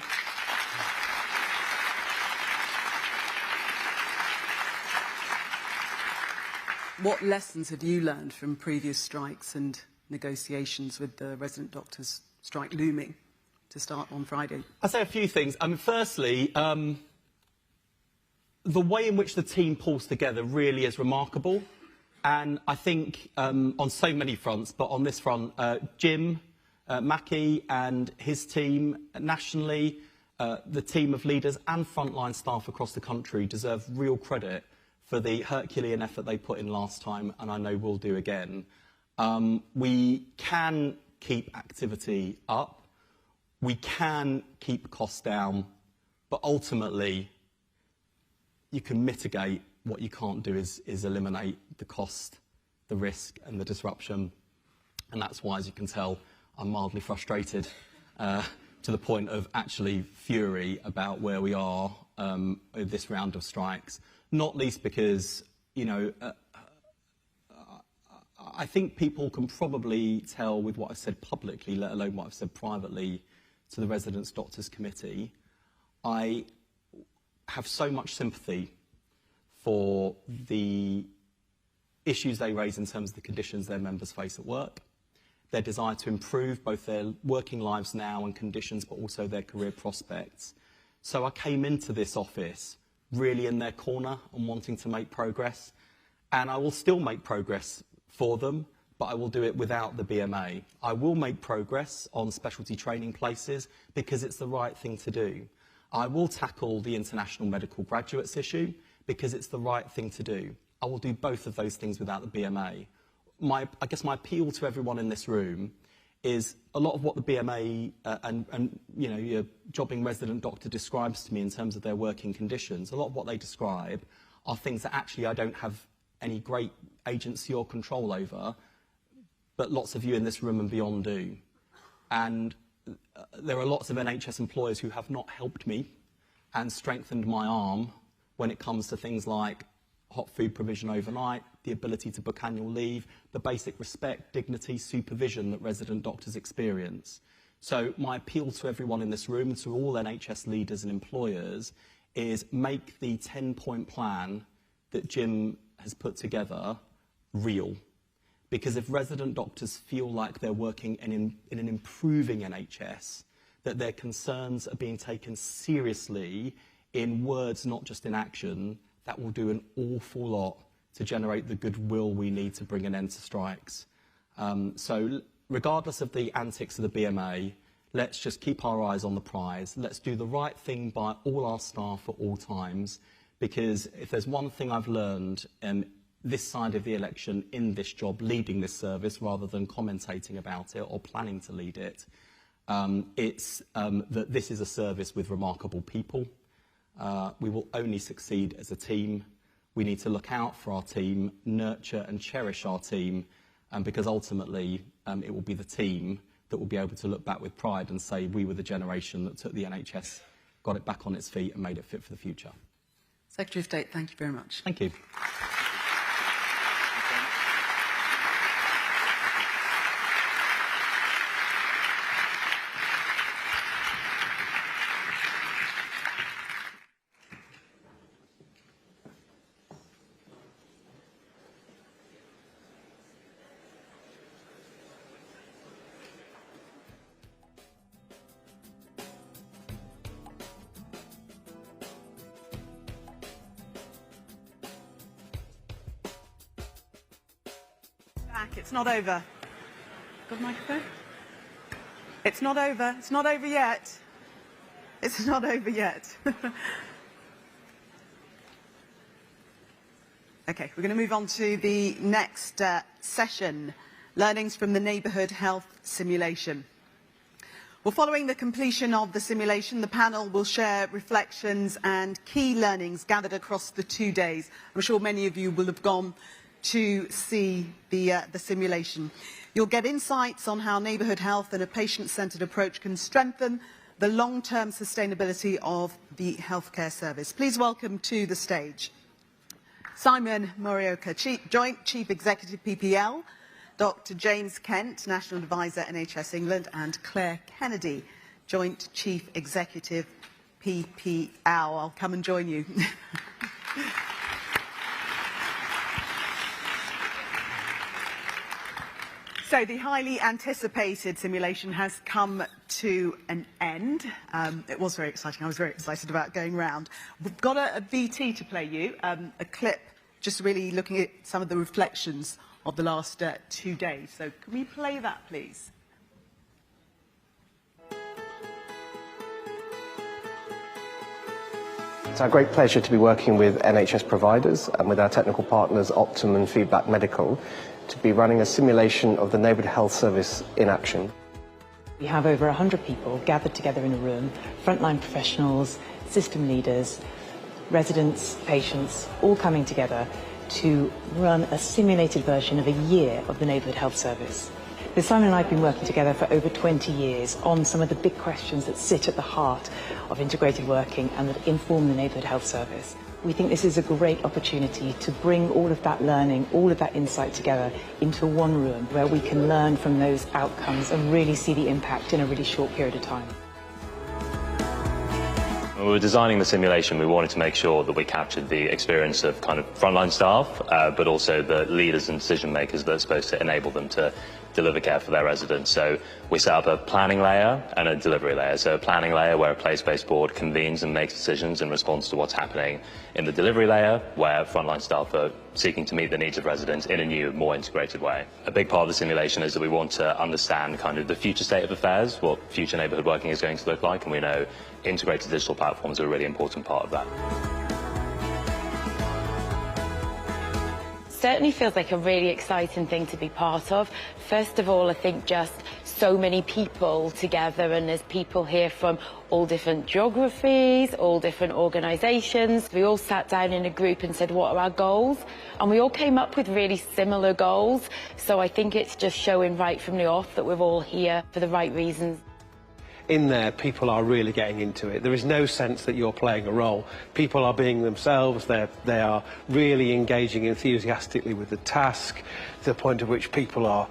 S2: What lessons have you learned from previous strikes and negotiations with the resident doctors' strike looming to start on Friday?
S1: I'll say a few things. I mean, firstly, the way in which the team pulls together really is remarkable. And I think on so many fronts, but on this front, Jim Mackey and his team nationally, the team of leaders and frontline staff across the country deserve real credit for the Herculean effort they put in last time, and I know we'll do again. We can keep activity up, we can keep costs down, but ultimately you can mitigate. What you can't do is eliminate the cost, the risk and the disruption. And that's why, as you can tell, I'm mildly frustrated to the point of actually fury about where we are with this round of strikes. Not least because, you know, I think people can probably tell with what I've said publicly, let alone what I've said privately to the Residents' Doctors Committee. I have so much sympathy for the issues they raise in terms of the conditions their members face at work, their desire to improve both their working lives now and conditions, but also their career prospects. So I came into this office really in their corner and wanting to make progress. And I will still make progress for them, but I will do it without the BMA. I will make progress on specialty training places because it's the right thing to do. I will tackle the international medical graduates issue because it's the right thing to do. I will do both of those things without the BMA. I guess my appeal to everyone in this room is a lot of what the BMA and you know, your jobbing resident doctor describes to me in terms of their working conditions, a lot of what they describe are things that actually I don't have any great agency or control over, but lots of you in this room and beyond do. And there are lots of NHS employers who have not helped me and strengthened my arm when it comes to things like hot food provision overnight, the ability to book annual leave, the basic respect, dignity, supervision that resident doctors experience. So my appeal to everyone in this room, to all NHS leaders and employers, is make the 10-point plan that Jim has put together real. Because if resident doctors feel like they're working in an improving NHS, that their concerns are being taken seriously in words, not just in action, that will do an awful lot to generate the goodwill we need to bring an end to strikes. So regardless of the antics of the BMA, let's just keep our eyes on the prize. Let's do the right thing by all our staff at all times, because if there's one thing I've learned this side of the election in this job, leading this service rather than commentating about it or planning to lead it, it's that this is a service with remarkable people. We will only succeed as a team. We need to look out for our team, nurture and cherish our team, because ultimately it will be the team that will be able to look back with pride and say we were the generation that took the NHS, got it back on its feet and made it fit for the future.
S2: Secretary of State, thank you very much.
S1: Thank you.
S2: It's not over. Got a microphone? It's not over. It's not over yet. It's not over yet. Okay, we're going to move on to the next session, learnings from the neighbourhood health simulation. Well, following the completion of the simulation, the panel will share reflections and key learnings gathered across the 2 days. I'm sure many of you will have gone to see the simulation. You'll get insights on how neighbourhood health and a patient-centred approach can strengthen the long-term sustainability of the healthcare service. Please welcome to the stage Simon Morioka, Joint Chief Executive PPL, Dr. James Kent, National Advisor NHS England, and Claire Kennedy, Joint Chief Executive PPL. I'll come and join you. So the highly anticipated simulation has come to an end. It was very exciting. I was very excited about going round. We've got a VT to play you, a clip just really looking at some of the reflections of the last 2 days. So can we play that, please?
S6: It's our great pleasure to be working with NHS Providers and with our technical partners Optum and Feedback Medical to be running a simulation of the Neighbourhood Health Service in action.
S7: We have over 100 people gathered together in a room, frontline professionals, system leaders, residents, patients, all coming together to run a simulated version of a year of the Neighbourhood Health Service. Simon and I have been working together for over 20 years on some of the big questions that sit at the heart of integrated working and that inform the Neighbourhood Health Service. We think this is a great opportunity to bring all of that learning, all of that insight together into one room where we can learn from those outcomes and really see the impact in a really short period of time.
S8: When we were designing the simulation, we wanted to make sure that we captured the experience of kind of frontline staff, but also the leaders and decision makers that are supposed to enable them to deliver care for their residents. So we set up a planning layer and a delivery layer. So a planning layer where a place-based board convenes and makes decisions in response to what's happening in the delivery layer, where frontline staff are seeking to meet the needs of residents in a new, more integrated way. A big part of the simulation is that we want to understand kind of the future state of affairs, what future neighbourhood working is going to look like, and we know integrated digital platforms are a really important part of that.
S9: Certainly feels like a really exciting thing to be part of. First of all, I think just so many people together, and there's people here from all different geographies, all different organisations. We all sat down in a group and said, what are our goals? And we all came up with really similar goals. So I think it's just showing right from the off that we're all here for the right reasons.
S10: In there, people are really getting into it. There is no sense that you're playing a role. People are being themselves. They are really engaging enthusiastically with the task, to the point at which people are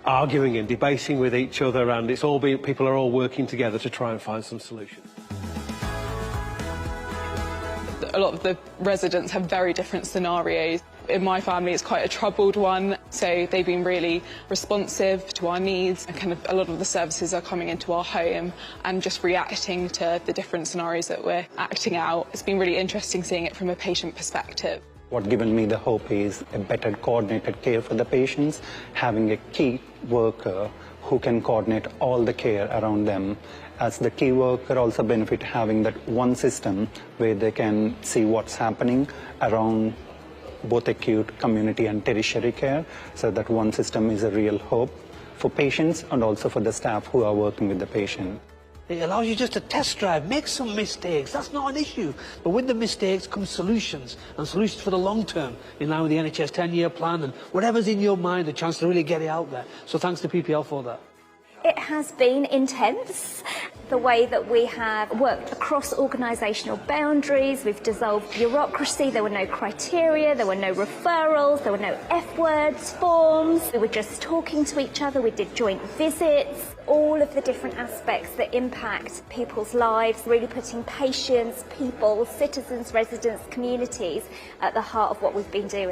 S10: arguing and debating with each other, and people are all working together to try and find some solutions.
S11: A lot of the residents have very different scenarios. In my family, it's quite a troubled one, so they've been really responsive to our needs, and kind of a lot of the services are coming into our home and just reacting to the different scenarios that we're acting out. It's been really interesting seeing it from a patient perspective.
S12: What given me the hope is a better coordinated care for the patients, having a key worker who can coordinate all the care around them. As the key worker also benefit having that one system where they can see what's happening around both acute, community and tertiary care, so that one system is a real hope for patients and also for the staff who are working with the patient.
S13: It allows you just to test drive, make some mistakes, that's not an issue. But with the mistakes come solutions, and solutions for the long term, in line with the NHS 10-year plan, and whatever's in your mind, a chance to really get it out there. So thanks to PPL for that.
S14: It has been intense, the way that we have worked across organisational boundaries. We've dissolved bureaucracy. There were no criteria, there were no referrals, there were no F-words, forms. We were just talking to each other. We did joint visits. All of the different aspects that impact people's lives, really putting patients, people, citizens, residents, communities at the heart of what we've been doing.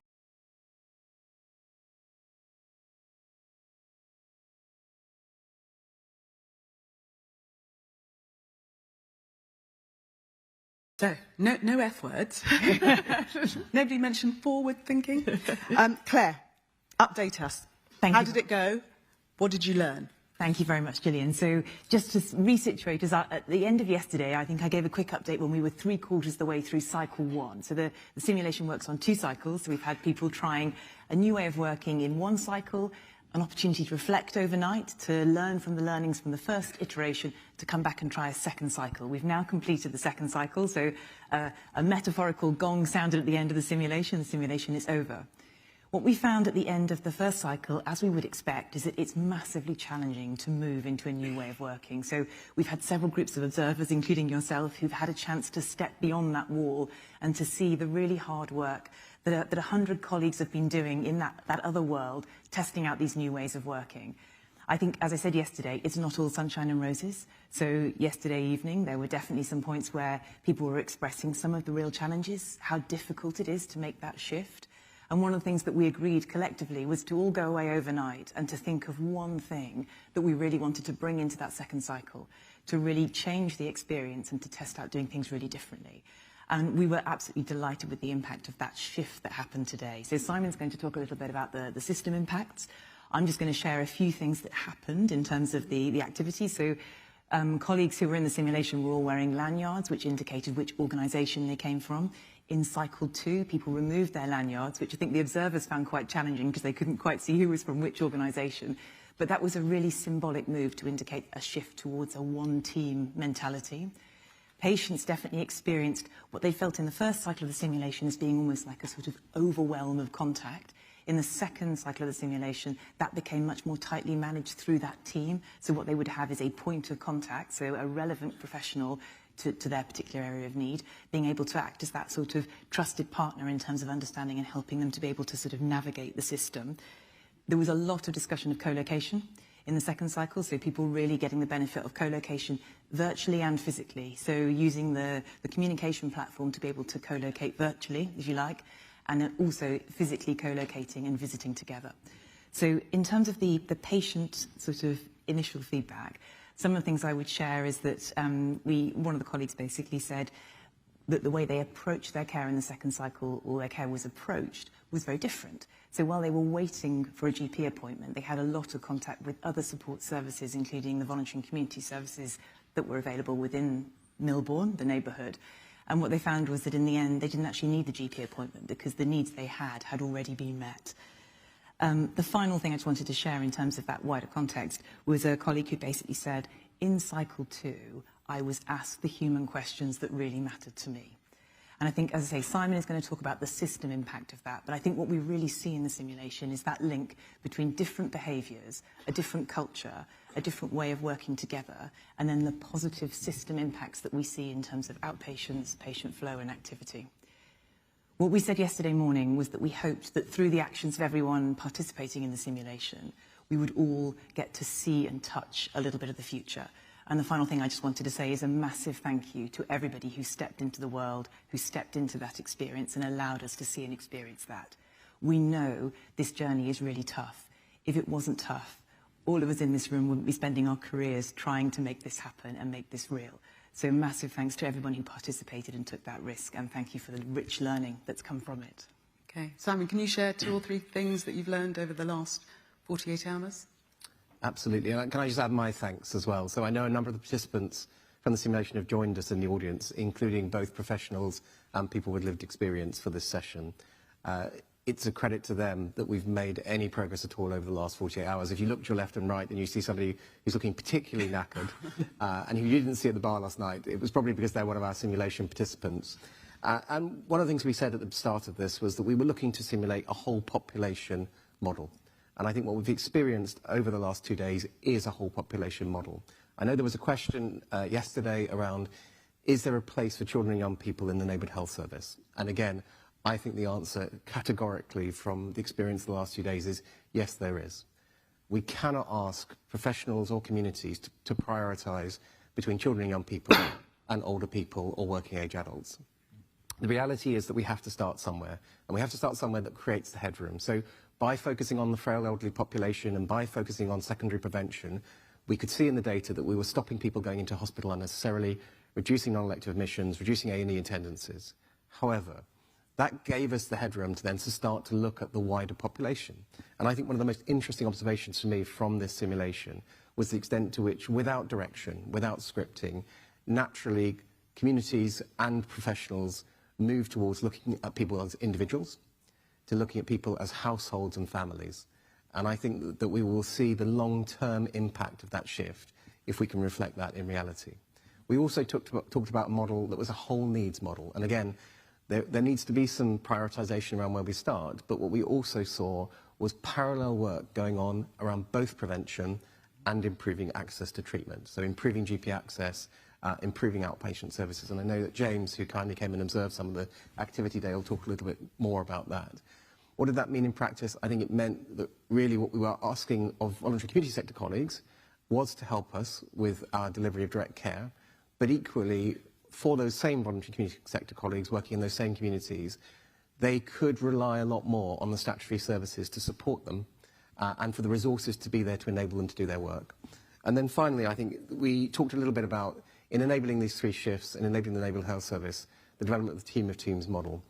S2: So, no F words. Nobody mentioned forward thinking. Claire, update us.
S7: How
S2: did it go? What did you learn?
S7: Thank you very much, Gillian. So just to resituate us, at the end of yesterday, I think I gave a quick update when we were 3/4 of the way through cycle 1. So the simulation works on 2 cycles. So we've had people trying a new way of working in 1 cycle, an opportunity to reflect overnight, to learn from the learnings from the first iteration, to come back and try a 2nd cycle. We've now completed the 2nd cycle, so a metaphorical gong sounded at the end of the simulation. The simulation is over. What we found at the end of the 1st cycle, as we would expect, is that it's massively challenging to move into a new way of working. So we've had several groups of observers, including yourself, who've had a chance to step beyond that wall and to see the really hard work that 100 colleagues have been doing in that other world, testing out these new ways of working. I think, as I said yesterday, it's not all sunshine and roses. So yesterday evening, there were definitely some points where people were expressing some of the real challenges, how difficult it is to make that shift. And one of the things that we agreed collectively was to all go away overnight and to think of one thing that we really wanted to bring into that 2nd cycle, to really change the experience and to test out doing things really differently. And we were absolutely delighted with the impact of that shift that happened today. So Simon's going to talk a little bit about the system impacts. I'm just going to share a few things that happened in terms of the activity. So colleagues who were in the simulation were all wearing lanyards, which indicated which organisation they came from. In cycle 2, people removed their lanyards, which I think the observers found quite challenging because they couldn't quite see who was from which organisation. But that was a really symbolic move to indicate a shift towards a one-team mentality. Patients definitely experienced what they felt in the 1st cycle of the simulation as being almost like a sort of overwhelm of contact. In the 2nd cycle of the simulation, that became much more tightly managed through that team. So what they would have is a point of contact, so a relevant professional to their particular area of need, being able to act as that sort of trusted partner in terms of understanding and helping them to be able to sort of navigate the system. There was a lot of discussion of co-location in the 2nd cycle, so people really getting the benefit of co-location virtually and physically. So using the communication platform to be able to co-locate virtually, if you like, and then also physically co-locating and visiting together. So in terms of the patient sort of initial feedback, some of the things I would share is that one of the colleagues basically said that the way they approached their care in the 2nd cycle, or their care was approached, was very different. So while they were waiting for a GP appointment, they had a lot of contact with other support services, including the voluntary and community services that were available within Milbourne, the neighbourhood. And what they found was that in the end, they didn't actually need the GP appointment because the needs they had already been met. The final thing I just wanted to share in terms of that wider context was a colleague who basically said, in cycle 2, I was asked the human questions that really mattered to me. And I think, as I say, Simon is going to talk about the system impact of that. But I think what we really see in the simulation is that link between different behaviours, a different culture, a different way of working together, and then the positive system impacts that we see in terms of outpatients, patient flow and activity. What we said yesterday morning was that we hoped that through the actions of everyone participating in the simulation, we would all get to see and touch a little bit of the future. And the final thing I just wanted to say is a massive thank you to everybody who stepped into the world, who stepped into that experience and allowed us to see and experience that. We know this journey is really tough. If it wasn't tough, all of us in this room wouldn't be spending our careers trying to make this happen and make this real. So massive thanks to everyone who participated and took that risk, and thank you for the rich learning that's come from it.
S2: Okay. Simon, can you share 2 or 3 things that you've learned over the last 48 hours?
S6: Absolutely. And can I just add my thanks as well? So I know a number of the participants from the simulation have joined us in the audience, including both professionals and people with lived experience for this session. It's a credit to them that we've made any progress at all over the last 48 hours. If you look to your left and right and you see somebody who's looking particularly knackered and who you didn't see at the bar last night, it was probably because they're one of our simulation participants. And one of the things we said at the start of this was that we were looking to simulate a whole population model. And I think what we've experienced over the last 2 days is a whole population model. I know there was a question yesterday around, is there a place for children and young people in the neighbourhood health service? And again, I think the answer categorically from the experience of the last 2 days is yes, there is. We cannot ask professionals or communities to prioritise between children and young people and older people or working age adults. The reality is that we have to start somewhere, and we have to start somewhere that creates the headroom. So by focusing on the frail elderly population and by focusing on secondary prevention, we could see in the data that we were stopping people going into hospital unnecessarily, reducing non-elective admissions, reducing A&E attendances. However, that gave us the headroom to then start to look at the wider population. And I think one of the most interesting observations for me from this simulation was the extent to which, without direction, without scripting, naturally communities and professionals move towards looking at people as individuals, to looking at people as households and families. And I think that we will see the long-term impact of that shift if we can reflect that in reality. We also talked about a model that was a whole needs model. And again, there needs to be some prioritization around where we start, but what we also saw was parallel work going on around both prevention and improving access to treatment. So improving GP access, improving outpatient services. And I know that James, who kindly came and observed some of the activity day, will talk a little bit more about that. What did that mean in practice? I think it meant that really what we were asking of voluntary community sector colleagues was to help us with our delivery of direct care, but equally, for those same voluntary community sector colleagues working in those same communities, they could rely a lot more on the statutory services to support them and for the resources to be there to enable them to do their work. And then finally, I think we talked a little bit about, in enabling these 3 shifts and enabling the Naval Health Service, the development of the team of teams model.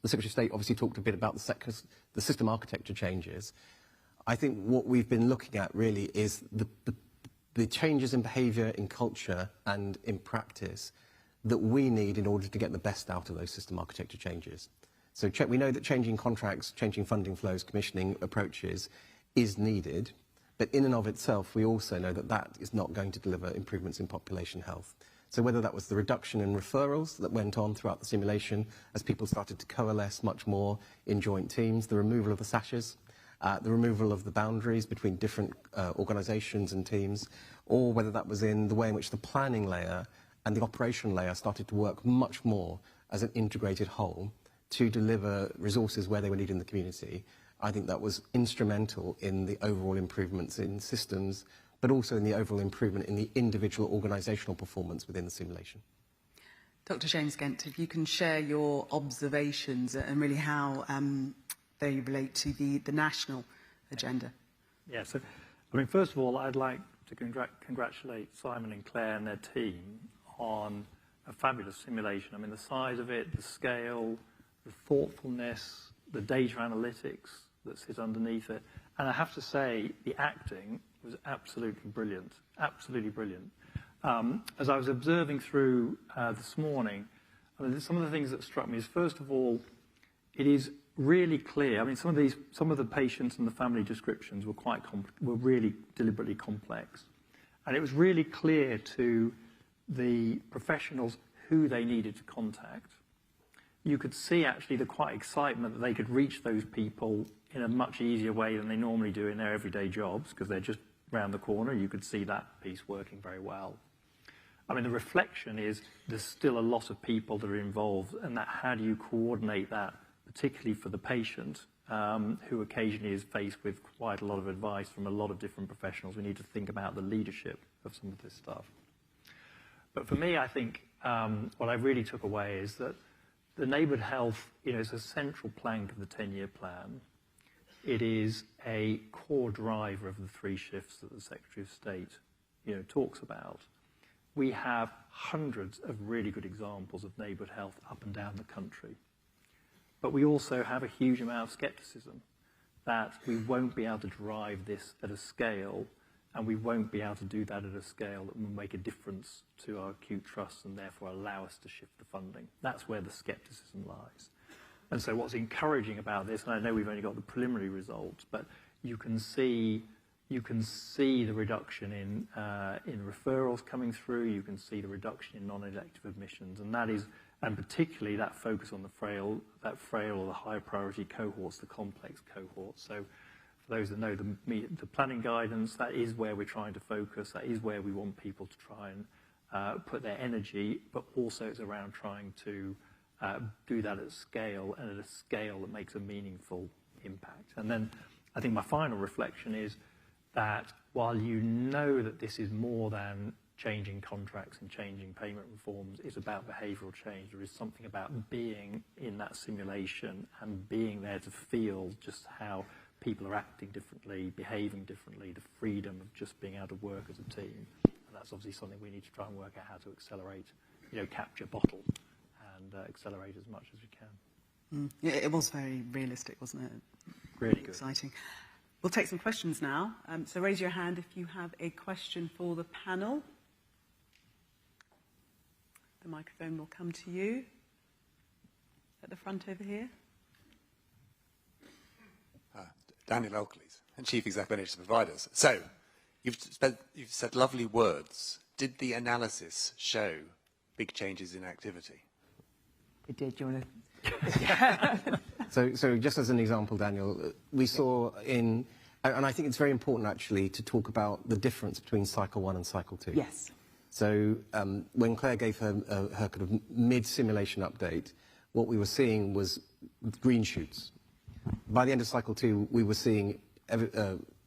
S6: The Secretary of State obviously talked a bit about the system architecture changes. I think what we've been looking at really is the changes in behaviour, in culture and in practice that we need in order to get the best out of those system architecture changes. So we know that changing contracts, changing funding flows, commissioning approaches is needed, but in and of itself, we also know that that is not going to deliver improvements in population health. So whether that was the reduction in referrals that went on throughout the simulation as people started to coalesce much more in joint teams, the removal of the sashes, the removal of the boundaries between different organisations and teams, or whether that was in the way in which the planning layer and the operation layer started to work much more as an integrated whole to deliver resources where they were needed in the community. I think that was instrumental in the overall improvements in systems, but also in the overall improvement in the individual organisational performance within the simulation.
S2: Dr. James Gent, if you can share your observations and really how they relate to the national agenda.
S15: Yeah, so, I mean, first of all, I'd like to congratulate Simon and Claire and their team on a fabulous simulation. I mean, the size of it, the scale, the thoughtfulness, the data analytics that sit underneath it. And I have to say, the acting was absolutely brilliant, absolutely brilliant. As I was observing through this morning, I mean, some of the things that struck me is, first of all, it is really clear. I mean, some of the patients and the family descriptions were really deliberately complex, and it was really clear to the professionals who they needed to contact. You could see actually the quite excitement that they could reach those people in a much easier way than they normally do in their everyday jobs, because they're just round the corner. You could see that piece working very well. I mean, the reflection is there's still a lot of people that are involved, and that how do you coordinate that, particularly for the patient, who occasionally is faced with quite a lot of advice from a lot of different professionals. We need to think about the leadership of some of this stuff. But for me, I think what I really took away is that the neighbourhood health, is a central plank of the 10-year plan. It is a core driver of the 3 shifts that the Secretary of State, talks about. We have hundreds of really good examples of neighbourhood health up and down the country. But we also have a huge amount of scepticism that we won't be able to drive this at a scale, and we won't be able to do that at a scale that will make a difference to our acute trusts and therefore allow us to shift the funding. That's where the scepticism lies. And so what's encouraging about this, and I know we've only got the preliminary results, but you can see the reduction in referrals coming through. You can see the reduction in non-elective admissions, and particularly that focus on the frail or the high priority cohorts, the complex cohorts. So for those that know the planning guidance, that is where we're trying to focus. That is where we want people to try and put their energy, but also it's around trying to do that at scale, and at a scale that makes a meaningful impact. And then I think my final reflection is that while you know that this is more than changing contracts and changing payment reforms, it's about behavioural change. There is something about being in that simulation and being there to feel just how people are acting differently, behaving differently, the freedom of just being able to work as a team. And that's obviously something we need to try and work out how to accelerate, capture, bottle, and accelerate as much as we can.
S2: Yeah, it was very realistic, wasn't it?
S6: Really good.
S2: Exciting. We'll take some questions now. So raise your hand if you have a question for the panel. The microphone will come to you. At the front over here.
S16: Daniel Oakley's, Chief Executive of NHS Providers. So, you've said lovely words. Did the analysis show big changes in activity?
S7: It did, do you want to...
S6: So just as an example, Daniel, we saw in, and I think it's very important actually to talk about the difference between cycle 1 and cycle 2.
S7: Yes.
S6: So when Claire gave her kind of mid-simulation update, what we were seeing was green shoots. By the end of cycle 2, we were seeing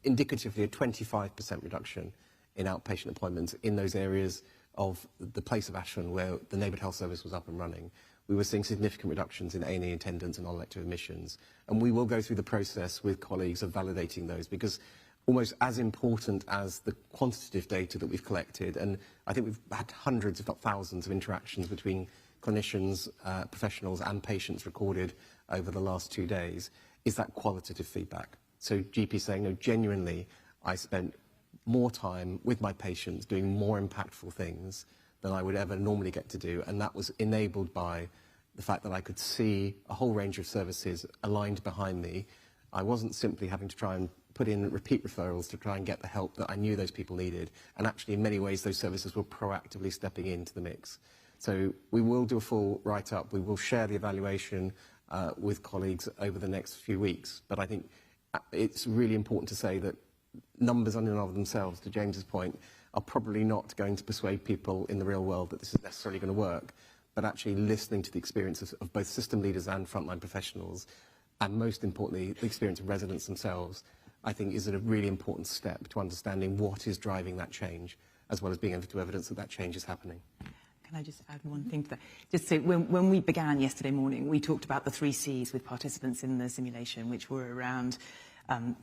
S6: indicatively a 25% reduction in outpatient appointments in those areas of the place of Ashland where the neighbourhood health service was up and running. We were seeing significant reductions in A&E attendance and non-elective admissions. And we will go through the process with colleagues of validating those, because almost as important as the quantitative data that we've collected, and I think we've had hundreds, if not thousands, of interactions between clinicians, professionals and patients recorded over the last 2 days, is that qualitative feedback. So GP saying, no, genuinely, I spent more time with my patients doing more impactful things than I would ever normally get to do, and that was enabled by the fact that I could see a whole range of services aligned behind me. I wasn't simply having to try and put in repeat referrals to try and get the help that I knew those people needed, and actually in many ways those services were proactively stepping into the mix. So we will do a full write-up. We will share the evaluation with colleagues over the next few weeks, but I think it's really important to say that numbers in and of themselves, to James's point, are probably not going to persuade people in the real world that this is necessarily going to work, but actually listening to the experiences of both system leaders and frontline professionals, and most importantly, the experience of residents themselves, I think is a really important step to understanding what is driving that change, as well as being able to evidence that that change is happening.
S7: Can I just add one thing to that? Just so when we began yesterday morning, we talked about the 3 Cs with participants in the simulation, which were around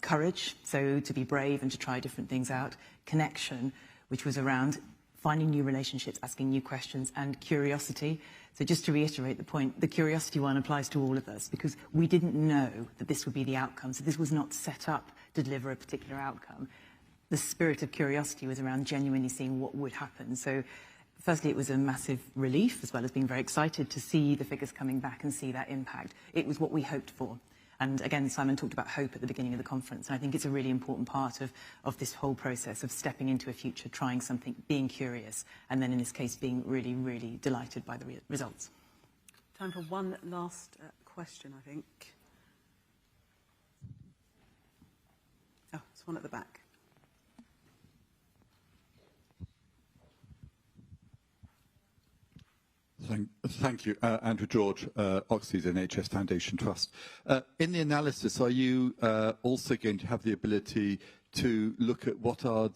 S7: courage, so to be brave and to try different things out, connection, which was around finding new relationships, asking new questions, and curiosity. So just to reiterate the point, the curiosity one applies to all of us, because we didn't know that this would be the outcome. So this was not set up to deliver a particular outcome. The spirit of curiosity was around genuinely seeing what would happen. So firstly, it was a massive relief, as well as being very excited to see the figures coming back and see that impact. It was what we hoped for. And again, Simon talked about hope at the beginning of the conference, and I think it's a really important part of this whole process of stepping into a future, trying something, being curious, and then in this case, being really, really delighted by the results.
S2: Time for one last question, I think. Oh, there's one at the back.
S17: Thank you. Andrew George, Oxley's NHS Foundation Trust. In the analysis, are you also going to have the ability to look at what are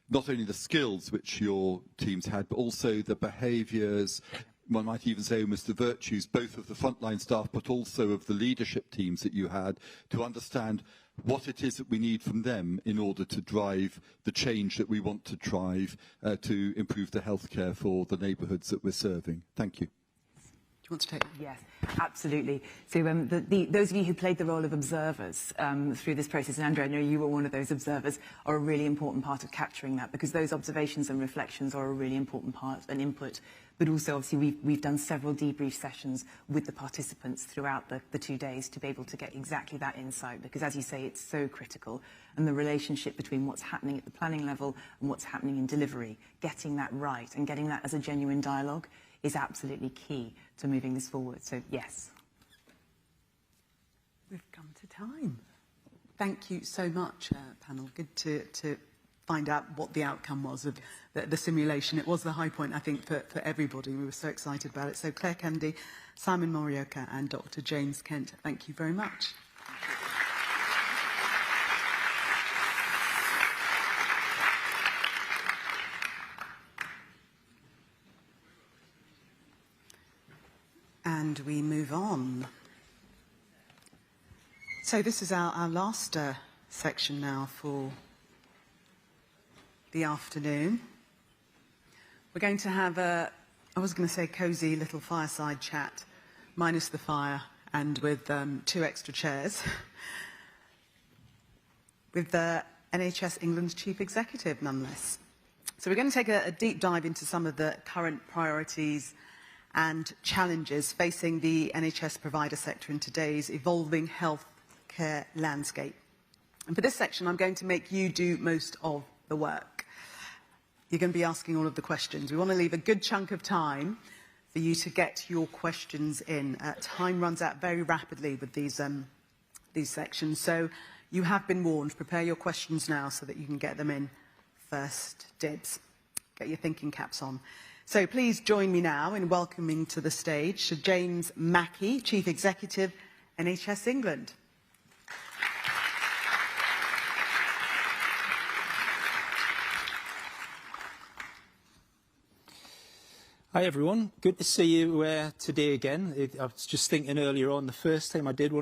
S17: not only the skills which your teams had, but also the behaviours, one might even say almost the virtues, both of the frontline staff, but also of the leadership teams that you had, to understand what it is that we need from them in order to drive the change that we want to drive to improve the healthcare for the neighbourhoods that we're serving? Thank you.
S2: Do you want to take that?
S7: Yes, absolutely. So those of you who played the role of observers through this process, and Andrew, I know you were one of those observers, are a really important part of capturing that, because those observations and reflections are a really important part and input. But also, obviously, we've done several debrief sessions with the participants throughout the 2 days to be able to get exactly that insight, because, as you say, it's so critical. And the relationship between what's happening at the planning level and what's happening in delivery, getting that right and getting that as a genuine dialogue is absolutely key to moving this forward. So, yes.
S2: We've come to time. Thank you so much, panel. Good to find out what the outcome was of the simulation. It was the high point, I think, for everybody. We were so excited about it. So Claire Kennedy, Simon Morioka and Dr. James Kent, thank you very much. And we move on. So this is our last section now for the afternoon. We're going to have I was going to say cosy little fireside chat, minus the fire and with 2 extra chairs, with the NHS England's Chief Executive, nonetheless. So we're going to take a deep dive into some of the current priorities and challenges facing the NHS provider sector in today's evolving healthcare landscape. And for this section, I'm going to make you do most of the work. You're going to be asking all of the questions. We want to leave a good chunk of time for you to get your questions in. Time runs out very rapidly with these sections, so you have been warned. Prepare your questions now so that you can get them in first dibs. Get your thinking caps on. So please join me now in welcoming to the stage Sir James Mackey, Chief Executive, NHS England.
S18: Hi everyone, good to see you today again. I was just thinking earlier on, the first time I did one of